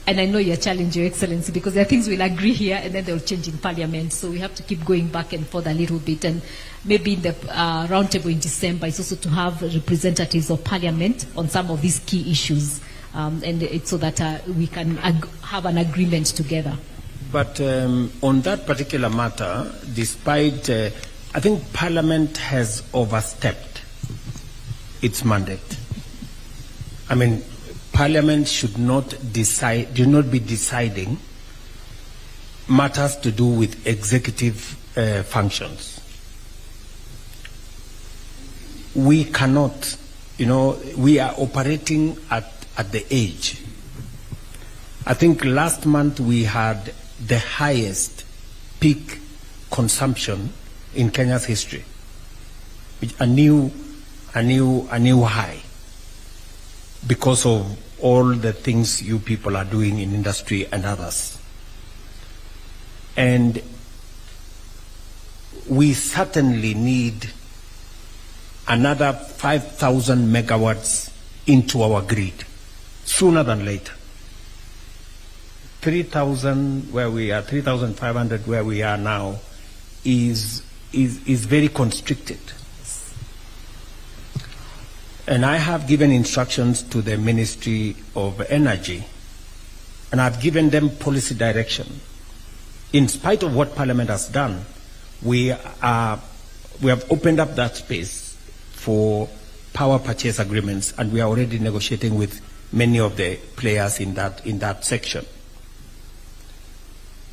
and I know you're challenging, Your Excellency, because there are things we'll agree here and then they'll change in Parliament. So we have to keep going back and forth a little bit. And maybe in the roundtable in December is also to have representatives of Parliament on some of these key issues, and it's so that we can have an agreement together. But on that particular matter, despite, I think Parliament has overstepped its mandate. I mean, Parliament should not be deciding matters to do with executive functions. We cannot, we are operating at the edge. I think last month we had the highest peak consumption in Kenya's history, a new high, because of all the things you people are doing in industry and others. And we certainly need another 5,000 megawatts into our grid sooner than later. 3,000 where we are, 3,500 where we are now is very constricted. And I have given instructions to the Ministry of Energy, and I've given them policy direction. In spite of what Parliament has done, we have opened up that space for power purchase agreements, and we are already negotiating with many of the players in that section.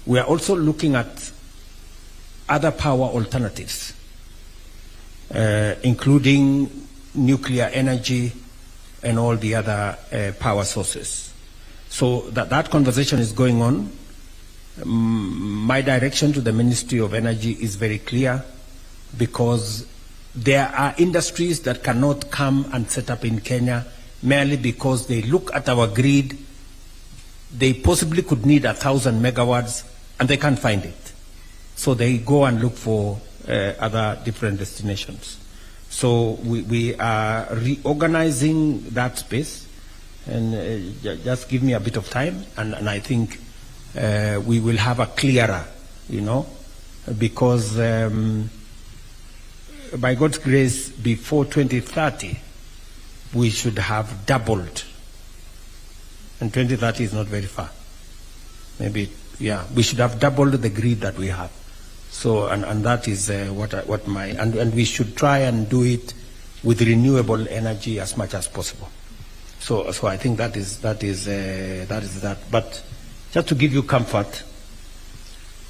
We are also looking at other power alternatives, including nuclear energy and all the other power sources. So that conversation is going on. My direction to the Ministry of Energy is very clear, because there are industries that cannot come and set up in Kenya merely because they look at our grid. They possibly could need 1,000 megawatts and they can't find it. So they go and look for other different destinations. So we are reorganizing that space, and just give me a bit of time, and I think we will have a clearer, because by God's grace, before 2030, we should have doubled. And 2030 is not very far. Maybe, we should have doubled the grid that we have. So, and that is and we should try and do it with renewable energy as much as possible. So I think that is that. But just to give you comfort,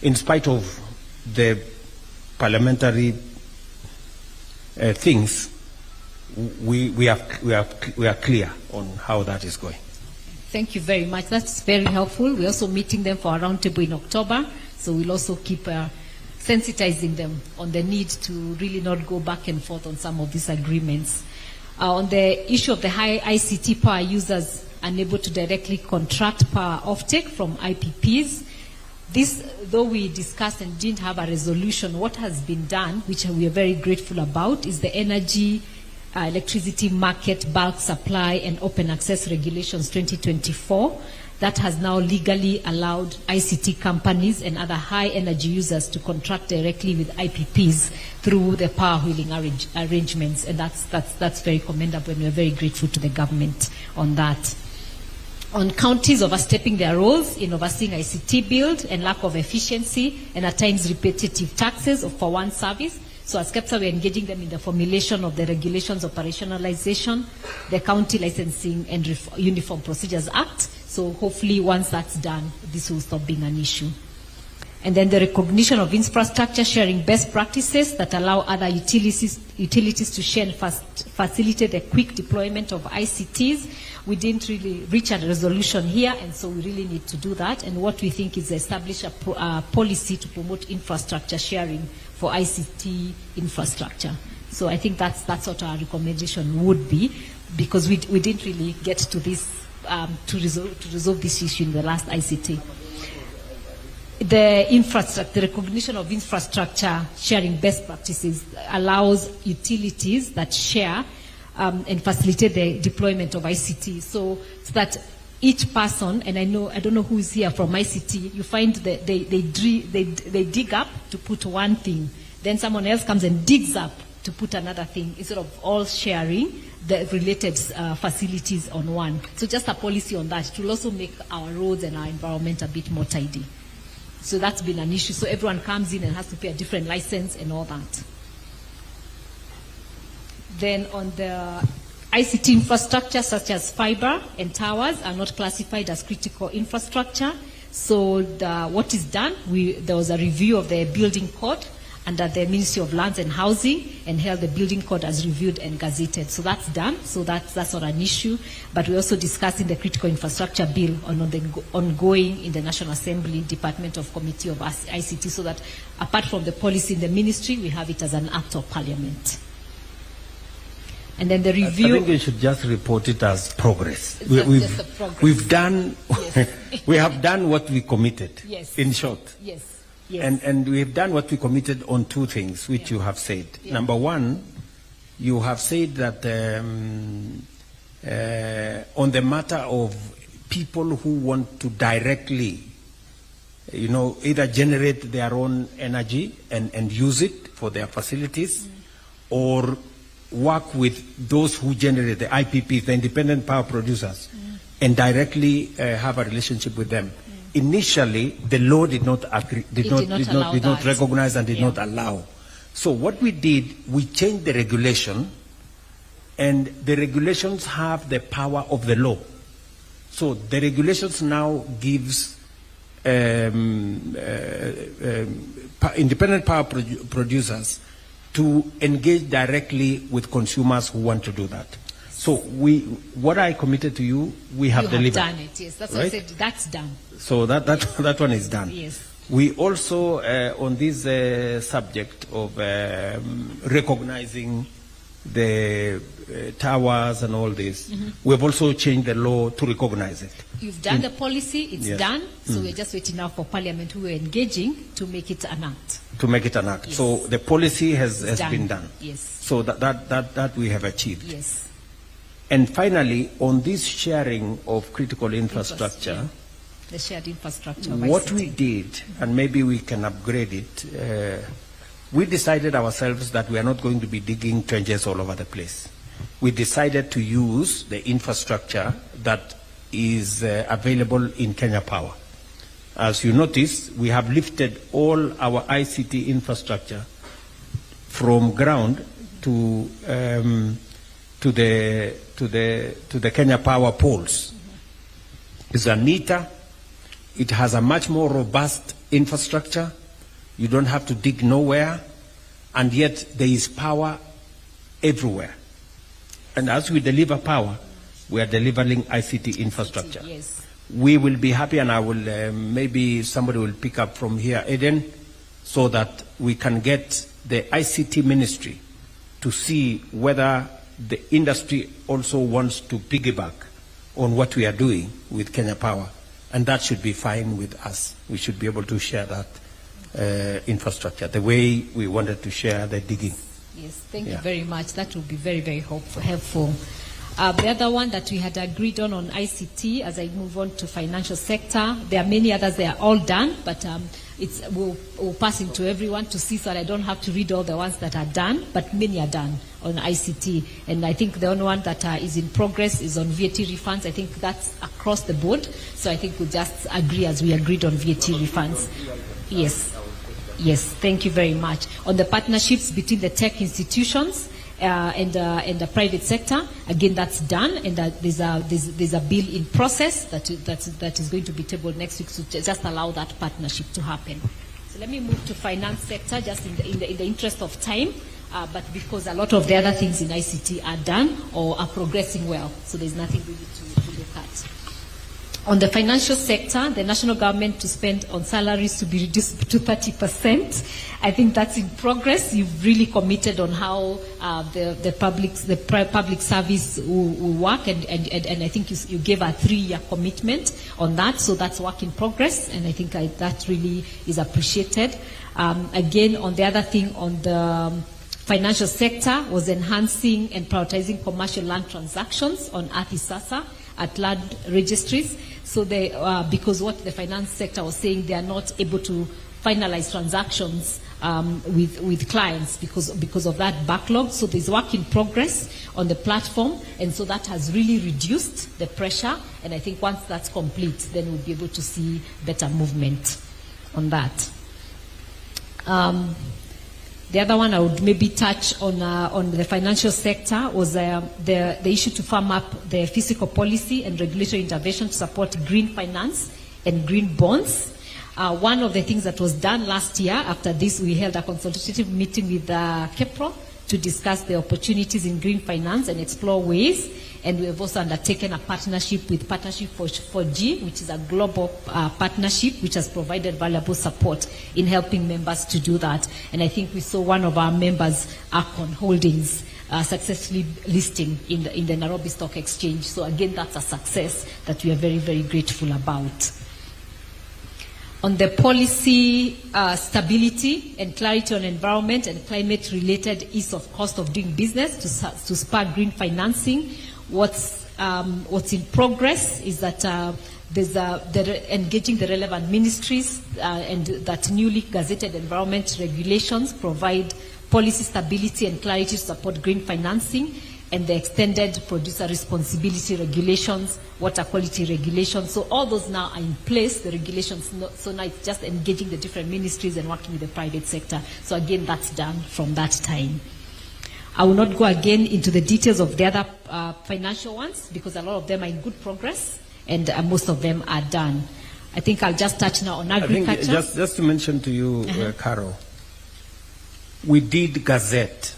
in spite of the parliamentary things, we are clear on how that is going. Thank you very much. That's very helpful. We're also meeting them for a roundtable in October, so we'll also keep sensitizing them on the need to really not go back and forth on some of these agreements. On the issue of the high ICT power users unable to directly contract power offtake from IPPs, this, though we discussed and didn't have a resolution, what has been done, which we are very grateful about, is the Energy Electricity Market Bulk Supply and Open Access Regulations 2024 that has now legally allowed ICT companies and other high energy users to contract directly with IPPs through the power wheeling arrangements, and that's very commendable, and we're very grateful to the government on that. On counties overstepping their roles in overseeing ICT build and lack of efficiency and at times repetitive taxes for one service. So as KEPSA, we're engaging them in the formulation of the regulations, operationalization, the County Licensing and Uniform Procedures Act. So hopefully once that's done, this will stop being an issue. And then the recognition of infrastructure, sharing best practices that allow other utilities to share and facilitate the quick deployment of ICTs. We didn't really reach a resolution here, and so we really need to do that. And what we think is establish a policy to promote infrastructure sharing for ICT infrastructure. So I think that's what our recommendation would be, because we didn't really get to this to resolve this issue in the last ICT. The recognition of infrastructure sharing best practices allows utilities that share and facilitate the deployment of ICT. So that each person, and I don't know who is here from ICT, you find that they dig up to put one thing, then someone else comes and digs up to put another thing, instead of all sharing the related facilities on one. So just a policy on that. It will also make our roads and our environment a bit more tidy. So that's been an issue. So everyone comes in and has to pay a different license and all that. Then on the ICT infrastructure, such as fiber and towers, are not classified as critical infrastructure. So what is done, there was a review of the building code under the Ministry of Lands and Housing, and held the building code as reviewed and gazetted. So that's done. So that's not an issue. But we're also discussing the critical infrastructure bill ongoing in the National Assembly Department of Committee of ICT, so that apart from the policy in the ministry, we have it as an act of parliament. And then the review. I think we should just report it as progress. Progress. We've done. Yes. We have done what we committed. Yes. In short. Yes. Yes. And we've done what we committed on two things, which you have said. Yeah. Number one, you have said that on the matter of people who want to directly, either generate their own energy and use it for their facilities, or work with those who generate the IPPs, the independent power producers, and directly have a relationship with them. Initially, the law did not recognize and did not allow. So what we did, we changed the regulation, and the regulations have the power of the law. So the regulations now gives independent power producers to engage directly with consumers who want to do that. So what I committed to you, we have delivered. You have done it, yes. That's what I said. That's done. So that one is done. Yes. We also, on this subject of recognizing the towers and all this, we have also changed the law to recognize it. You've done the policy, it's done, so we're just waiting now for Parliament, who are engaging to make it an act. To make it an act. Yes. So the policy has been done. Yes. So that we have achieved. Yes. And finally, on this sharing of critical infrastructure, the shared infrastructure. What we did, and maybe we can upgrade it, we decided ourselves that we are not going to be digging trenches all over the place. We decided to use the infrastructure that is available in Kenya Power. As you notice, we have lifted all our ICT infrastructure from ground to the Kenya Power poles. It's a neater. It has a much more robust infrastructure. You don't have to dig nowhere, and yet there is power everywhere. And as we deliver power, we are delivering ICT infrastructure. Yes. We will be happy, and I will maybe somebody will pick up from here, Eden, so that we can get the ICT ministry to see whether the industry also wants to piggyback on what we are doing with Kenya Power. And that should be fine with us. We should be able to share that infrastructure the way we wanted to share the digging. Yes, thank you very much. That will be very, very helpful. The other one that we had agreed on ICT, as I move on to financial sector, there are many others. They are all done, but we'll pass into everyone to see, so that I don't have to read all the ones that are done, but many are done on ICT. And I think the only one that is in progress is on VAT refunds. I think that's across the board. So I think we'll just agree as we agreed on VAT refunds. Yes. Yes, thank you very much. On the partnerships between the tech institutions and the private sector, again, that's done, and there's a bill in process that is going to be tabled next week to just allow that partnership to happen. So let me move to finance sector, just in the interest of time, but because a lot of the other things in ICT are done or are progressing well, so there's nothing really to look at. On the financial sector, the national government to spend on salaries to be reduced to 30%. I think that's in progress. You've really committed on how the public service will work, and I think you gave a 3-year commitment on that, so that's work in progress, and I think that really is appreciated. Again, on the other thing, on the financial sector was enhancing and prioritizing commercial land transactions on Athi at land registries. So because what the finance sector was saying, they are not able to finalize transactions with clients because of that backlog. So there's work in progress on the platform, and so that has really reduced the pressure. And I think once that's complete, then we'll be able to see better movement on that. The other one I would maybe touch on the financial sector was the issue to firm up the fiscal policy and regulatory intervention to support green finance and green bonds. One of the things that was done last year, after this, we held a consultative meeting with KEPRO to discuss the opportunities in green finance and explore ways. And we have also undertaken a partnership with Partnership for G, which is a global partnership which has provided valuable support in helping members to do that. And I think we saw one of our members, Akon Holdings, successfully listing in the Nairobi Stock Exchange. So again, that's a success that we are very, very grateful about. On the policy stability and clarity on environment and climate-related ease of cost of doing business to spur green financing, what's in progress is that they're engaging the relevant ministries and that newly gazetted environment regulations provide policy stability and clarity to support green financing, and the extended producer responsibility regulations, water quality regulations. So all those now are in place, the regulations. So now it's just engaging the different ministries and working with the private sector. So again, that's done from that time. I will not go again into the details of the other financial ones because a lot of them are in good progress and most of them are done. I think I'll just touch now on agriculture. I think just to mention to you, Carol, we did gazette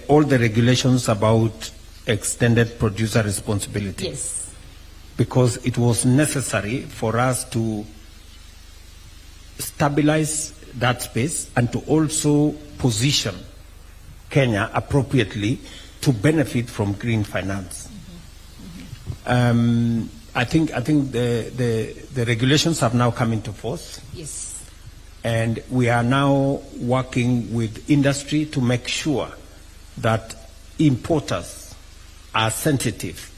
all the regulations about extended producer responsibility. Yes. Because it was necessary for us to stabilize that space and to also position Kenya appropriately to benefit from green finance. I think the regulations have now come into force. Yes. And we are now working with industry to make sure that importers are sensitive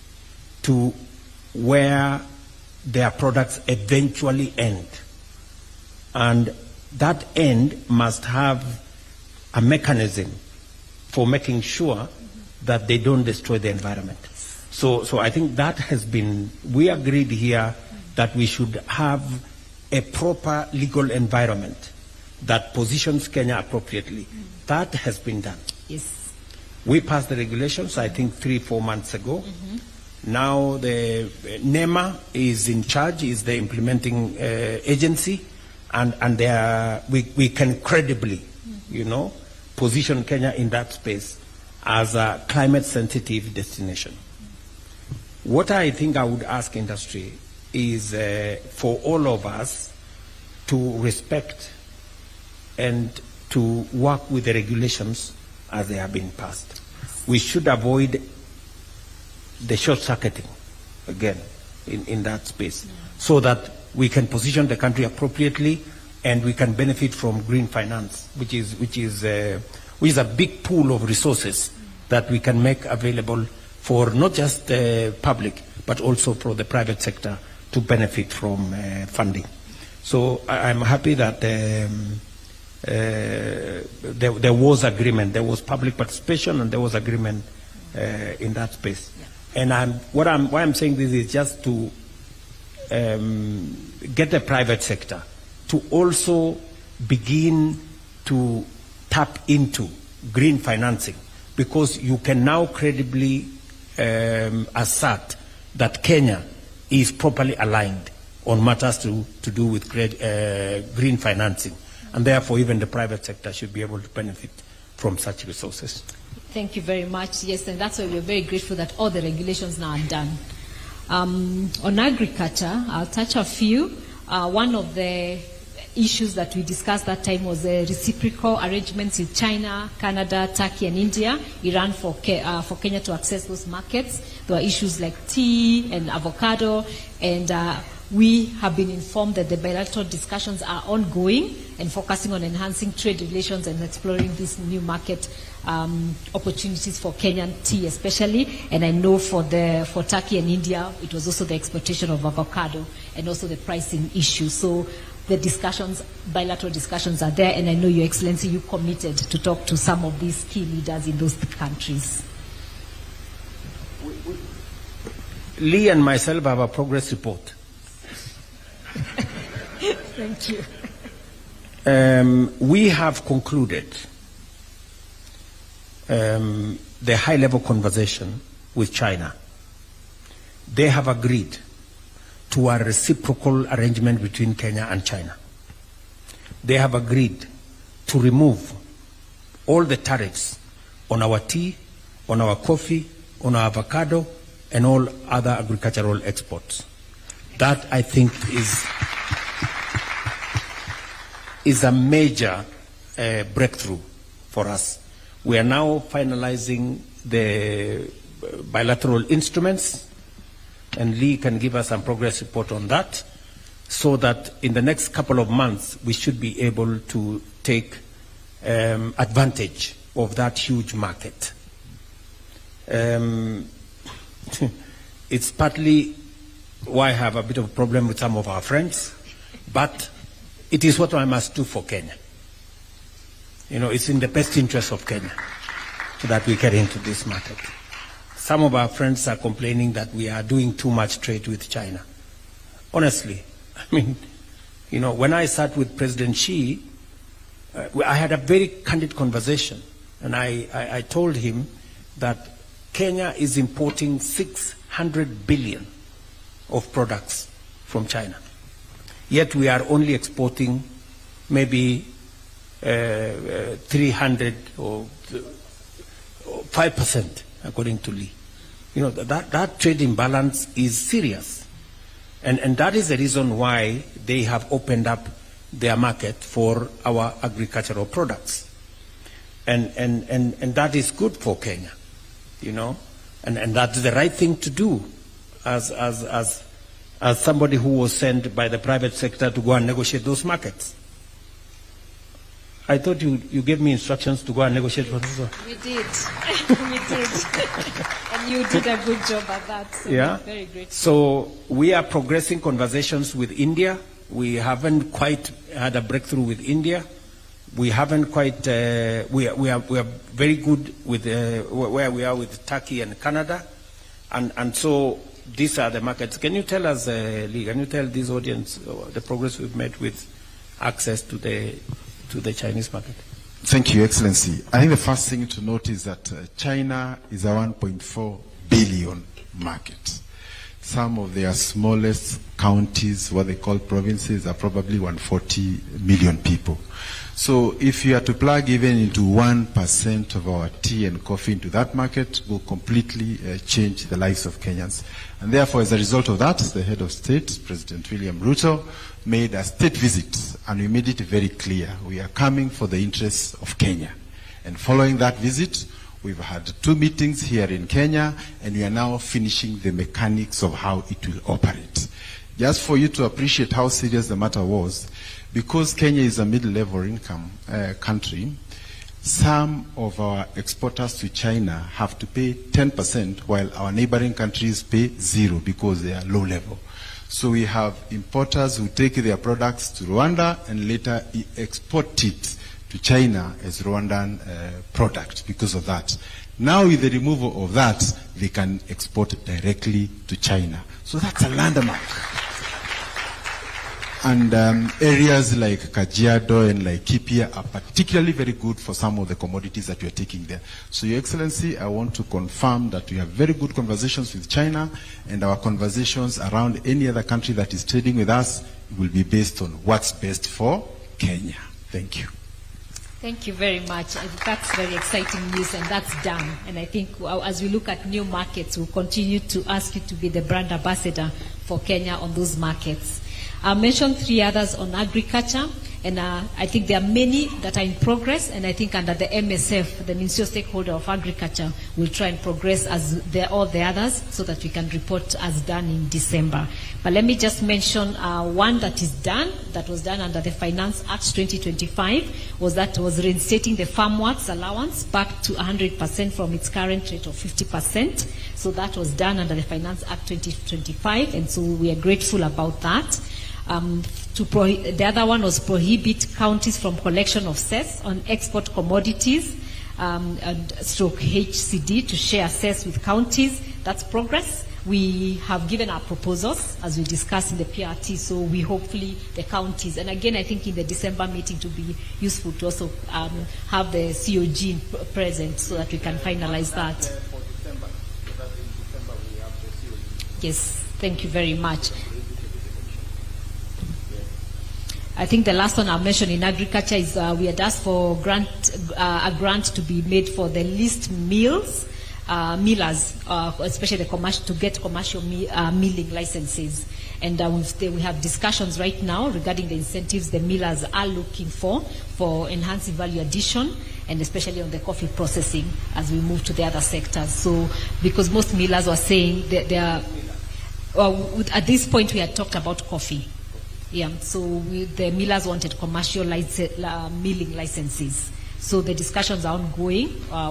to where their products eventually end. And that end must have a mechanism for making sure that they don't destroy the environment. So I think that has been, we agreed here that we should have a proper legal environment that positions Kenya appropriately. That has been done. Yes. We passed the regulations, I think, 3-4 months ago. Now the NEMA is in charge, is the implementing agency, and we can credibly, position Kenya in that space as a climate-sensitive destination. What I think I would ask industry is for all of us to respect and to work with the regulations as they have been passed. We should avoid the short-circuiting again in that space so that we can position the country appropriately and we can benefit from green finance, which is a big pool of resources that we can make available for not just the public but also for the private sector to benefit from funding. So I'm happy that there was agreement, there was public participation, and there was agreement in that space. Yeah. And why I'm saying this is just to get the private sector to also begin to tap into green financing, because you can now credibly assert that Kenya is properly aligned on matters to do with green financing, and therefore even the private sector should be able to benefit from such resources. Thank you very much. Yes, and that's why we're very grateful that all the regulations now are done. On agriculture, I'll touch a few. One of the issues that we discussed that time was the reciprocal arrangements with China, Canada, Turkey, and India. Iran for Kenya to access those markets. There were issues like tea and avocado, and we have been informed that the bilateral discussions are ongoing and focusing on enhancing trade relations and exploring these new market opportunities for Kenyan tea especially. And I know for Turkey and India, it was also the exportation of avocado and also the pricing issue. So the discussions, bilateral discussions are there, and I know, Your Excellency, you committed to talk to some of these key leaders in those countries. Lee and myself have a progress report. Thank you. We have concluded the high-level conversation with China. They have agreed to a reciprocal arrangement between Kenya and China. They have agreed to remove all the tariffs on our tea, on our coffee, on our avocado, and all other agricultural exports. That, I think, is a major breakthrough for us. We are now finalizing the bilateral instruments, and Lee can give us some progress report on that, so that in the next couple of months we should be able to take advantage of that huge market. It's partly why I have a bit of a problem with some of our friends, but it is what I must do for Kenya. You know, it's in the best interest of Kenya that we get into this market. Some of our friends are complaining that we are doing too much trade with China. Honestly, I mean, you know, when I sat with President Xi, I had a very candid conversation, and I told him that Kenya is importing 600 billion of products from China. Yet we are only exporting maybe 300 or 5%, according to Lee. You know, that trade imbalance is serious. And that is the reason why they have opened up their market for our agricultural products. And that is good for Kenya, you know. And that's the right thing to do as somebody who was sent by the private sector to go and negotiate those markets. I thought you gave me instructions to go and negotiate for this one. We did. We did. And you did a good job at that. So yeah. Very grateful. So we are progressing conversations with India. We haven't quite had a breakthrough with India. We haven't quite, we are very good with where we are with Turkey and Canada. And so these are the markets. Can you tell us, Lee, can you tell this audience the progress we've made with access to the Chinese market? Thank you, Excellency. I think the first thing to note is that China is a 1.4 billion market. Some of their smallest counties, what they call provinces, are probably 140 million people. So if you are to plug even into 1% of our tea and coffee into that market, will completely change the lives of Kenyans. And therefore, as a result of that, the head of state, President William Ruto, made a state visit, and we made it very clear. We are coming for the interests of Kenya. And following that visit, we've had 2 meetings here in Kenya, and we are now finishing the mechanics of how it will operate. Just for you to appreciate how serious the matter was, because Kenya is a middle-level income country, some of our exporters to China have to pay 10%, while our neighboring countries pay 0 because they are low-level. So we have importers who take their products to Rwanda and later export it to China as Rwandan product because of that. Now with the removal of that, they can export directly to China. So that's a landmark. And areas like Kajiado and like Kipia are particularly very good for some of the commodities that we are taking there. So, Your Excellency, I want to confirm that we have very good conversations with China, and our conversations around any other country that is trading with us will be based on what's best for Kenya. Thank you. Thank you very much. That's very exciting news, and that's done. And I think as we look at new markets, we'll continue to ask you to be the brand ambassador for Kenya on those markets. I mentioned 3 others on agriculture, and I think there are many that are in progress, and I think under the MSF, the Ministerial Stakeholder of Agriculture, will try and progress as all the others so that we can report as done in December. But let me just mention one that is done, that was done under the Finance Act 2025, was reinstating the farm works allowance back to 100% from its current rate of 50%. So that was done under the Finance Act 2025, and so we are grateful about that. The other one was prohibit counties from collection of cess on export commodities, and stroke HCD to share cess with counties. That's progress. We have given our proposals as we discussed in the PRT, so we hopefully the counties, and again I think in the December meeting to be useful to also have the COG present so that we can finalize that. For December, so that in December we have the COG. Yes, thank you very much. I think the last one I mentioned in agriculture is we had asked for a grant to be made for the least millers, especially to get commercial milling licenses. And we have discussions right now regarding the incentives the millers are looking for enhancing value addition, and especially on the coffee processing as we move to the other sectors. So, because most millers were saying that they are, at this point we had talked about coffee. Yeah, so the millers wanted commercial milling licenses. So the discussions are ongoing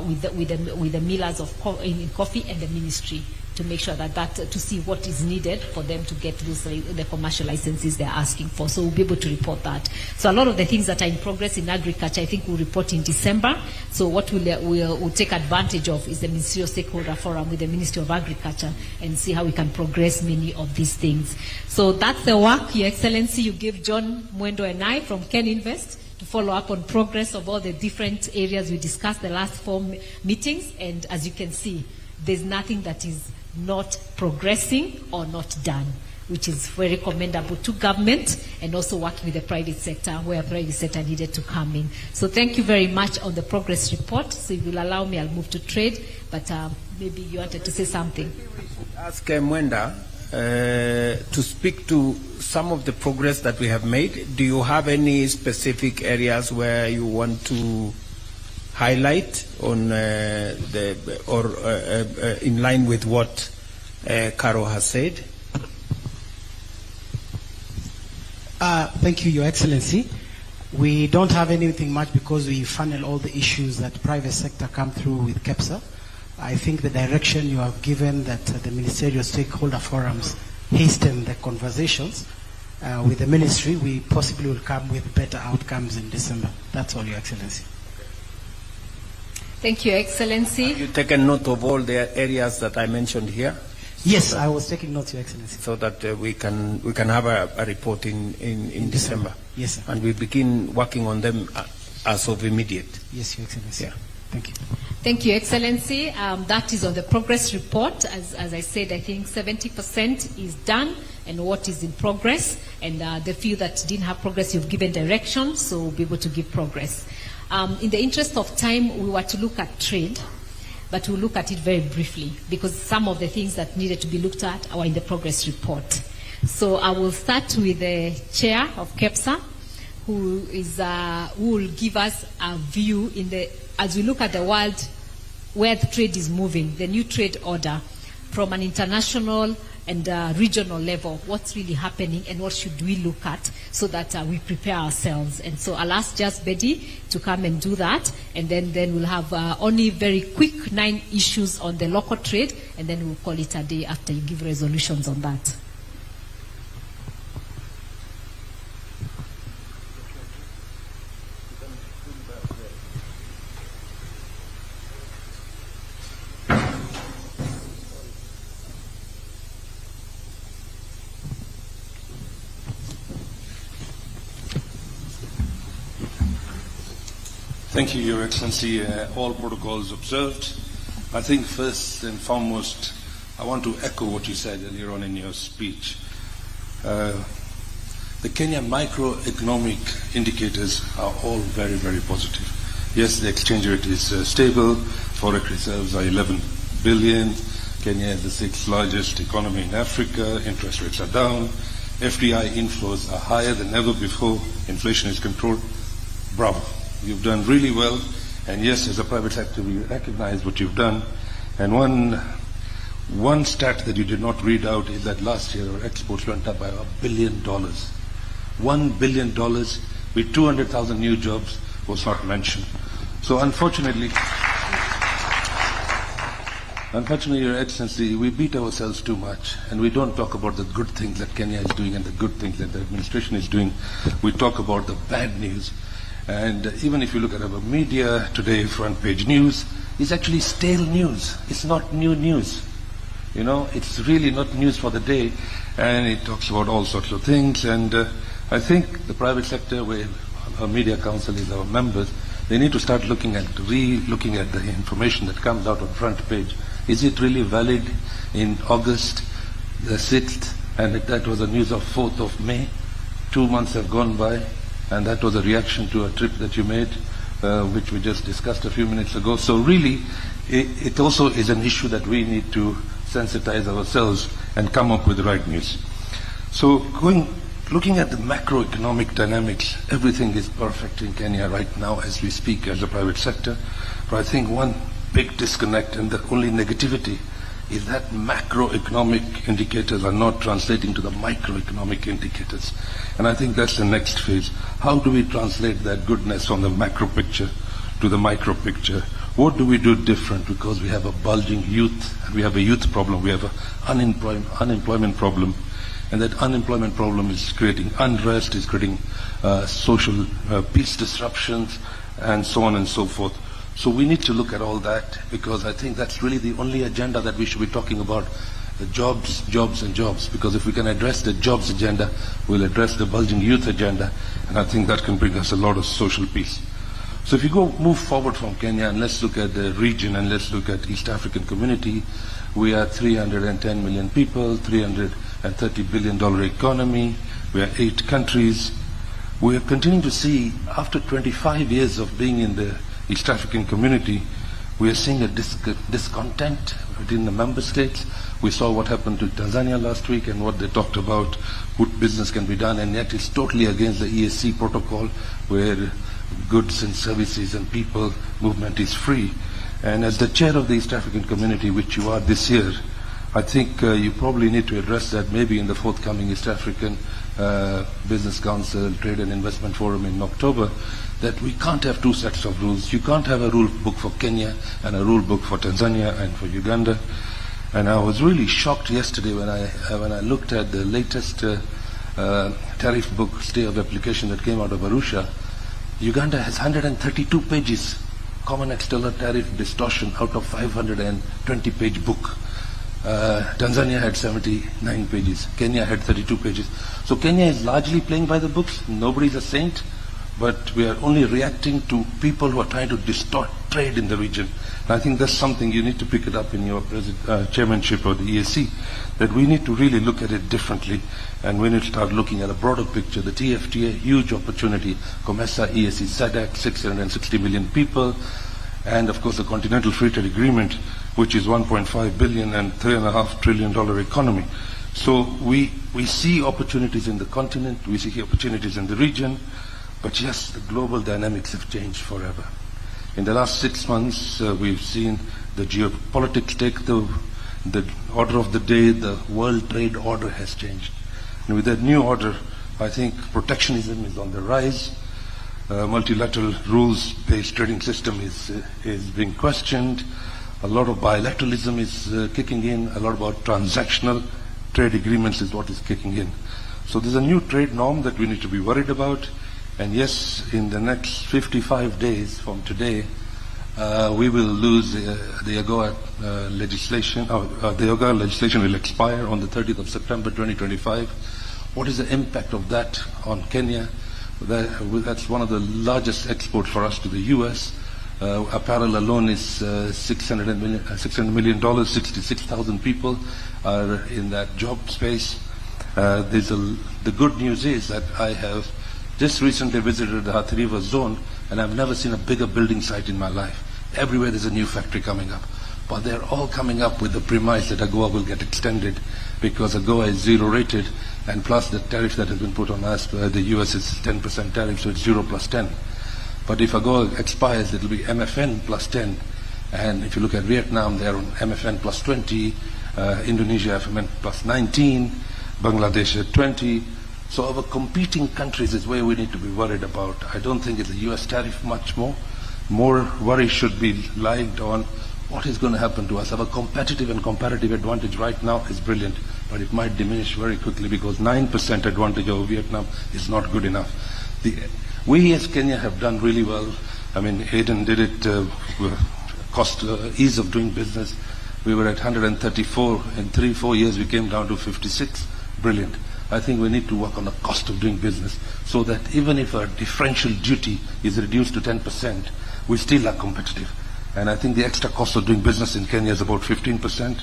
with the millers in coffee and the ministry to make sure that to see what is needed for them to get the commercial licenses they're asking for. So we'll be able to report that. So a lot of the things that are in progress in agriculture, I think we'll report in December. So what we'll take advantage of is the Ministerial Stakeholder Forum with the Ministry of Agriculture and see how we can progress many of these things. So that's the work, Your Excellency. You gave John Mwendo and I from Ken Invest to follow up on progress of all the different areas we discussed the last 4 meetings. And as you can see, there's nothing that is not progressing or not done, which is very commendable to government and also working with the private sector where private sector needed to come in. So thank you very much on the progress report. So if you'll allow me, I'll move to trade, but maybe you wanted to say something. Maybe we should ask Mwenda to speak to some of the progress that we have made. Do you have any specific areas where you want to highlight on in line with what Caro has said? Thank you, Your Excellency. We don't have anything much because we funnel all the issues that private sector come through with KEPSA. I think the direction you have given that the ministerial stakeholder forums hasten the conversations with the ministry, we possibly will come with better outcomes in December. That's all, Your Excellency. Thank you, Excellency. Have you taken note of all the areas that I mentioned here? Yes, I was taking notes, Your Excellency. So that we can have a report in December. Yes, sir. And we begin working on them as of immediate. Yes, Your Excellency. Yeah. Thank you. Thank you, Excellency. That is on the progress report. As I said, I think 70% is done and what is in progress. And the few that didn't have progress, you've given direction, so we'll be able to give progress. In the interest of time, we were to look at trade, but we'll look at it very briefly because some of the things that needed to be looked at are in the progress report. So I will start with the chair of KEPSA, who will give us a view as we look at the world where the trade is moving, the new trade order from an international and regional level, what's really happening and what should we look at so that we prepare ourselves. And so I'll ask just Betty to come and do that, and then we'll have only very quick 9 issues on the local trade, and then we'll call it a day after you give resolutions on that. Thank you, Your Excellency. All protocols observed. I think first and foremost, I want to echo what you said earlier on in your speech. The Kenya microeconomic indicators are all very, very positive. Yes, the exchange rate is stable, forex reserves are 11 billion, Kenya is the 6th largest economy in Africa, interest rates are down, FDI inflows are higher than ever before, inflation is controlled. Bravo, you've done really well, and yes, as a private sector, we recognize what you've done. And one stat that you did not read out is that last year our exports went up by $1 billion. $1 billion with 200,000 new jobs was not mentioned. So unfortunately, Your Excellency, we beat ourselves too much, and we don't talk about the good things that Kenya is doing and the good things that the administration is doing. We talk about the bad news. And even if you look at our media today, front page news, it's actually stale news. It's not new news. You know, it's really not news for the day, and it talks about all sorts of things. And I think the private sector, where our media council is our members, they need to start looking at the information that comes out on front page. Is it really valid in August the 6th? And that was the news of 4th of May. 2 months have gone by, and that was a reaction to a trip that you made, which we just discussed a few minutes ago. So really, it also is an issue that we need to sensitize ourselves and come up with the right news. So looking at the macroeconomic dynamics, everything is perfect in Kenya right now as we speak as a private sector. But I think one big disconnect and the only negativity is that macroeconomic indicators are not translating to the microeconomic indicators. And I think that's the next phase. How do we translate that goodness from the macro picture to the micro picture? What do we do different? Because we have a bulging youth, and we have a youth problem, we have an unemployment problem, and that unemployment problem is creating unrest, is creating social peace disruptions, and so on and so forth. So we need to look at all that, because I think that's really the only agenda that we should be talking about, the jobs, jobs, and jobs. Because if we can address the jobs agenda, we'll address the bulging youth agenda, and I think that can bring us a lot of social peace. So if you move forward from Kenya, and let's look at the region, and let's look at East African community, we are 310 million people, $330 billion economy, we are 8 countries. We are continuing to see, after 25 years of being in the East African community, we are seeing a discontent within the member states. We saw what happened to Tanzania last week and what they talked about, what business can be done, and yet it's totally against the EAC protocol, where goods and services and people movement is free. And as the chair of the East African community, which you are this year, I think you probably need to address that maybe in the forthcoming East African Business Council Trade and Investment Forum in October, that we can't have 2 sets of rules. You can't have a rule book for Kenya and a rule book for Tanzania and for Uganda. And I was really shocked yesterday when I looked at the latest tariff book stay of application that came out of Arusha. Uganda has 132 pages, common external tariff distortion out of 520-page book. Tanzania had 79 pages. Kenya had 32 pages. So Kenya is largely playing by the books. Nobody's a saint. But we are only reacting to people who are trying to distort trade in the region. And I think that's something you need to pick it up in your chairmanship of the EAC, that we need to really look at it differently, and we need to start looking at a broader picture. The TFTA, huge opportunity. COMESA, EAC, SADC, 660 million people, and of course the Continental Free Trade Agreement, which is $1.5 billion and $3.5 trillion economy. So we see opportunities in the continent, we see opportunities in the region, but yes, the global dynamics have changed forever. In the last 6 months, we've seen the geopolitics take the order of the day. The world trade order has changed. And with that new order, I think protectionism is on the rise. Multilateral rules-based trading system is being questioned. A lot of bilateralism is kicking in. A lot about transactional trade agreements is what is kicking in. So there's a new trade norm that we need to be worried about. And yes, in the next 55 days from today, we will lose the AGOA legislation. The AGOA legislation will expire on the 30th of September 2025. What is the impact of that on Kenya? That's one of the largest exports for us to the U.S. Apparel alone is $600 million. 66,000 people are in that job space. The good news is that I have just recently visited the Athi River zone, and I've never seen a bigger building site in my life. Everywhere there's a new factory coming up. But they're all coming up with the premise that AGOA will get extended because AGOA is zero rated, and plus the tariff that has been put on us, the US is 10% tariff, so it's 0 plus 10. But if AGOA expires, it'll be MFN plus 10. And if you look at Vietnam, they're on MFN plus 20, Indonesia FMN plus 19, Bangladesh at 20. So our competing countries is where we need to be worried about. I don't think it's the US tariff much more. More worry should be lying on what is going to happen to us. Our competitive and comparative advantage right now is brilliant, but it might diminish very quickly because 9% advantage over Vietnam is not good enough. We as Kenya have done really well. I mean, Hayden did it, ease of doing business. We were at 134. In 3-4 years, we came down to 56. Brilliant. I think we need to work on the cost of doing business so that even if our differential duty is reduced to 10%, we still are competitive. And I think the extra cost of doing business in Kenya is about 15%.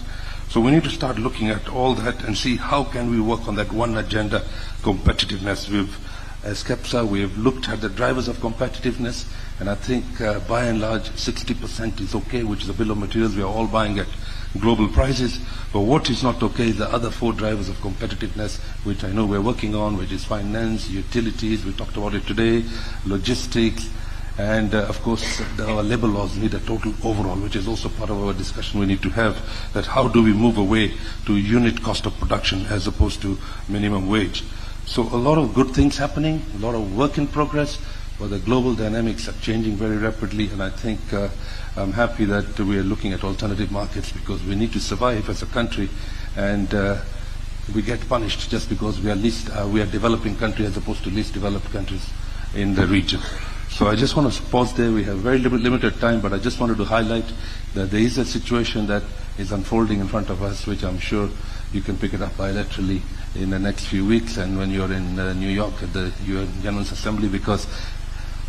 So we need to start looking at all that and see how can we work on that one agenda, competitiveness. As KEPSA, we have looked at the drivers of competitiveness, and I think by and large 60% is okay, which is a bill of materials we are all buying at global prices. But what is not okay is the other 4 drivers of competitiveness, which I know we're working on, which is finance, utilities, we talked about it today, logistics, and of course our labor laws need a total overhaul, which is also part of our discussion we need to have, that how do we move away to unit cost of production as opposed to minimum wage. So a lot of good things happening, a lot of work in progress, but the global dynamics are changing very rapidly, and I think I'm happy that we are looking at alternative markets because we need to survive as a country, and we get punished just because we are developing country as opposed to least developed countries in the region. So I just want to pause there. We have very limited time, but I just wanted to highlight that there is a situation that is unfolding in front of us, which I'm sure you can pick it up bilaterally in the next few weeks and when you're in New York at the UN General Assembly, because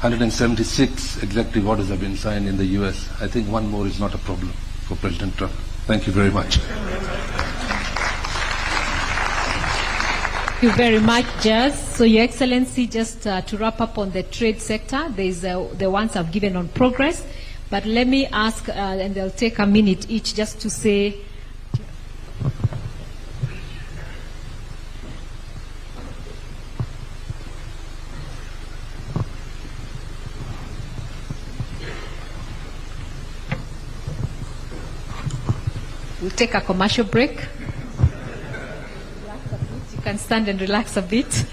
176 executive orders have been signed in the US. I think one more is not a problem for President Trump. Thank you very much. Thank you very much, Jazz. So, Your Excellency, just to wrap up on the trade sector, there's the ones I've given on progress, but let me ask, and they'll take a minute each just to say, we'll take a commercial break. You can stand and relax a bit.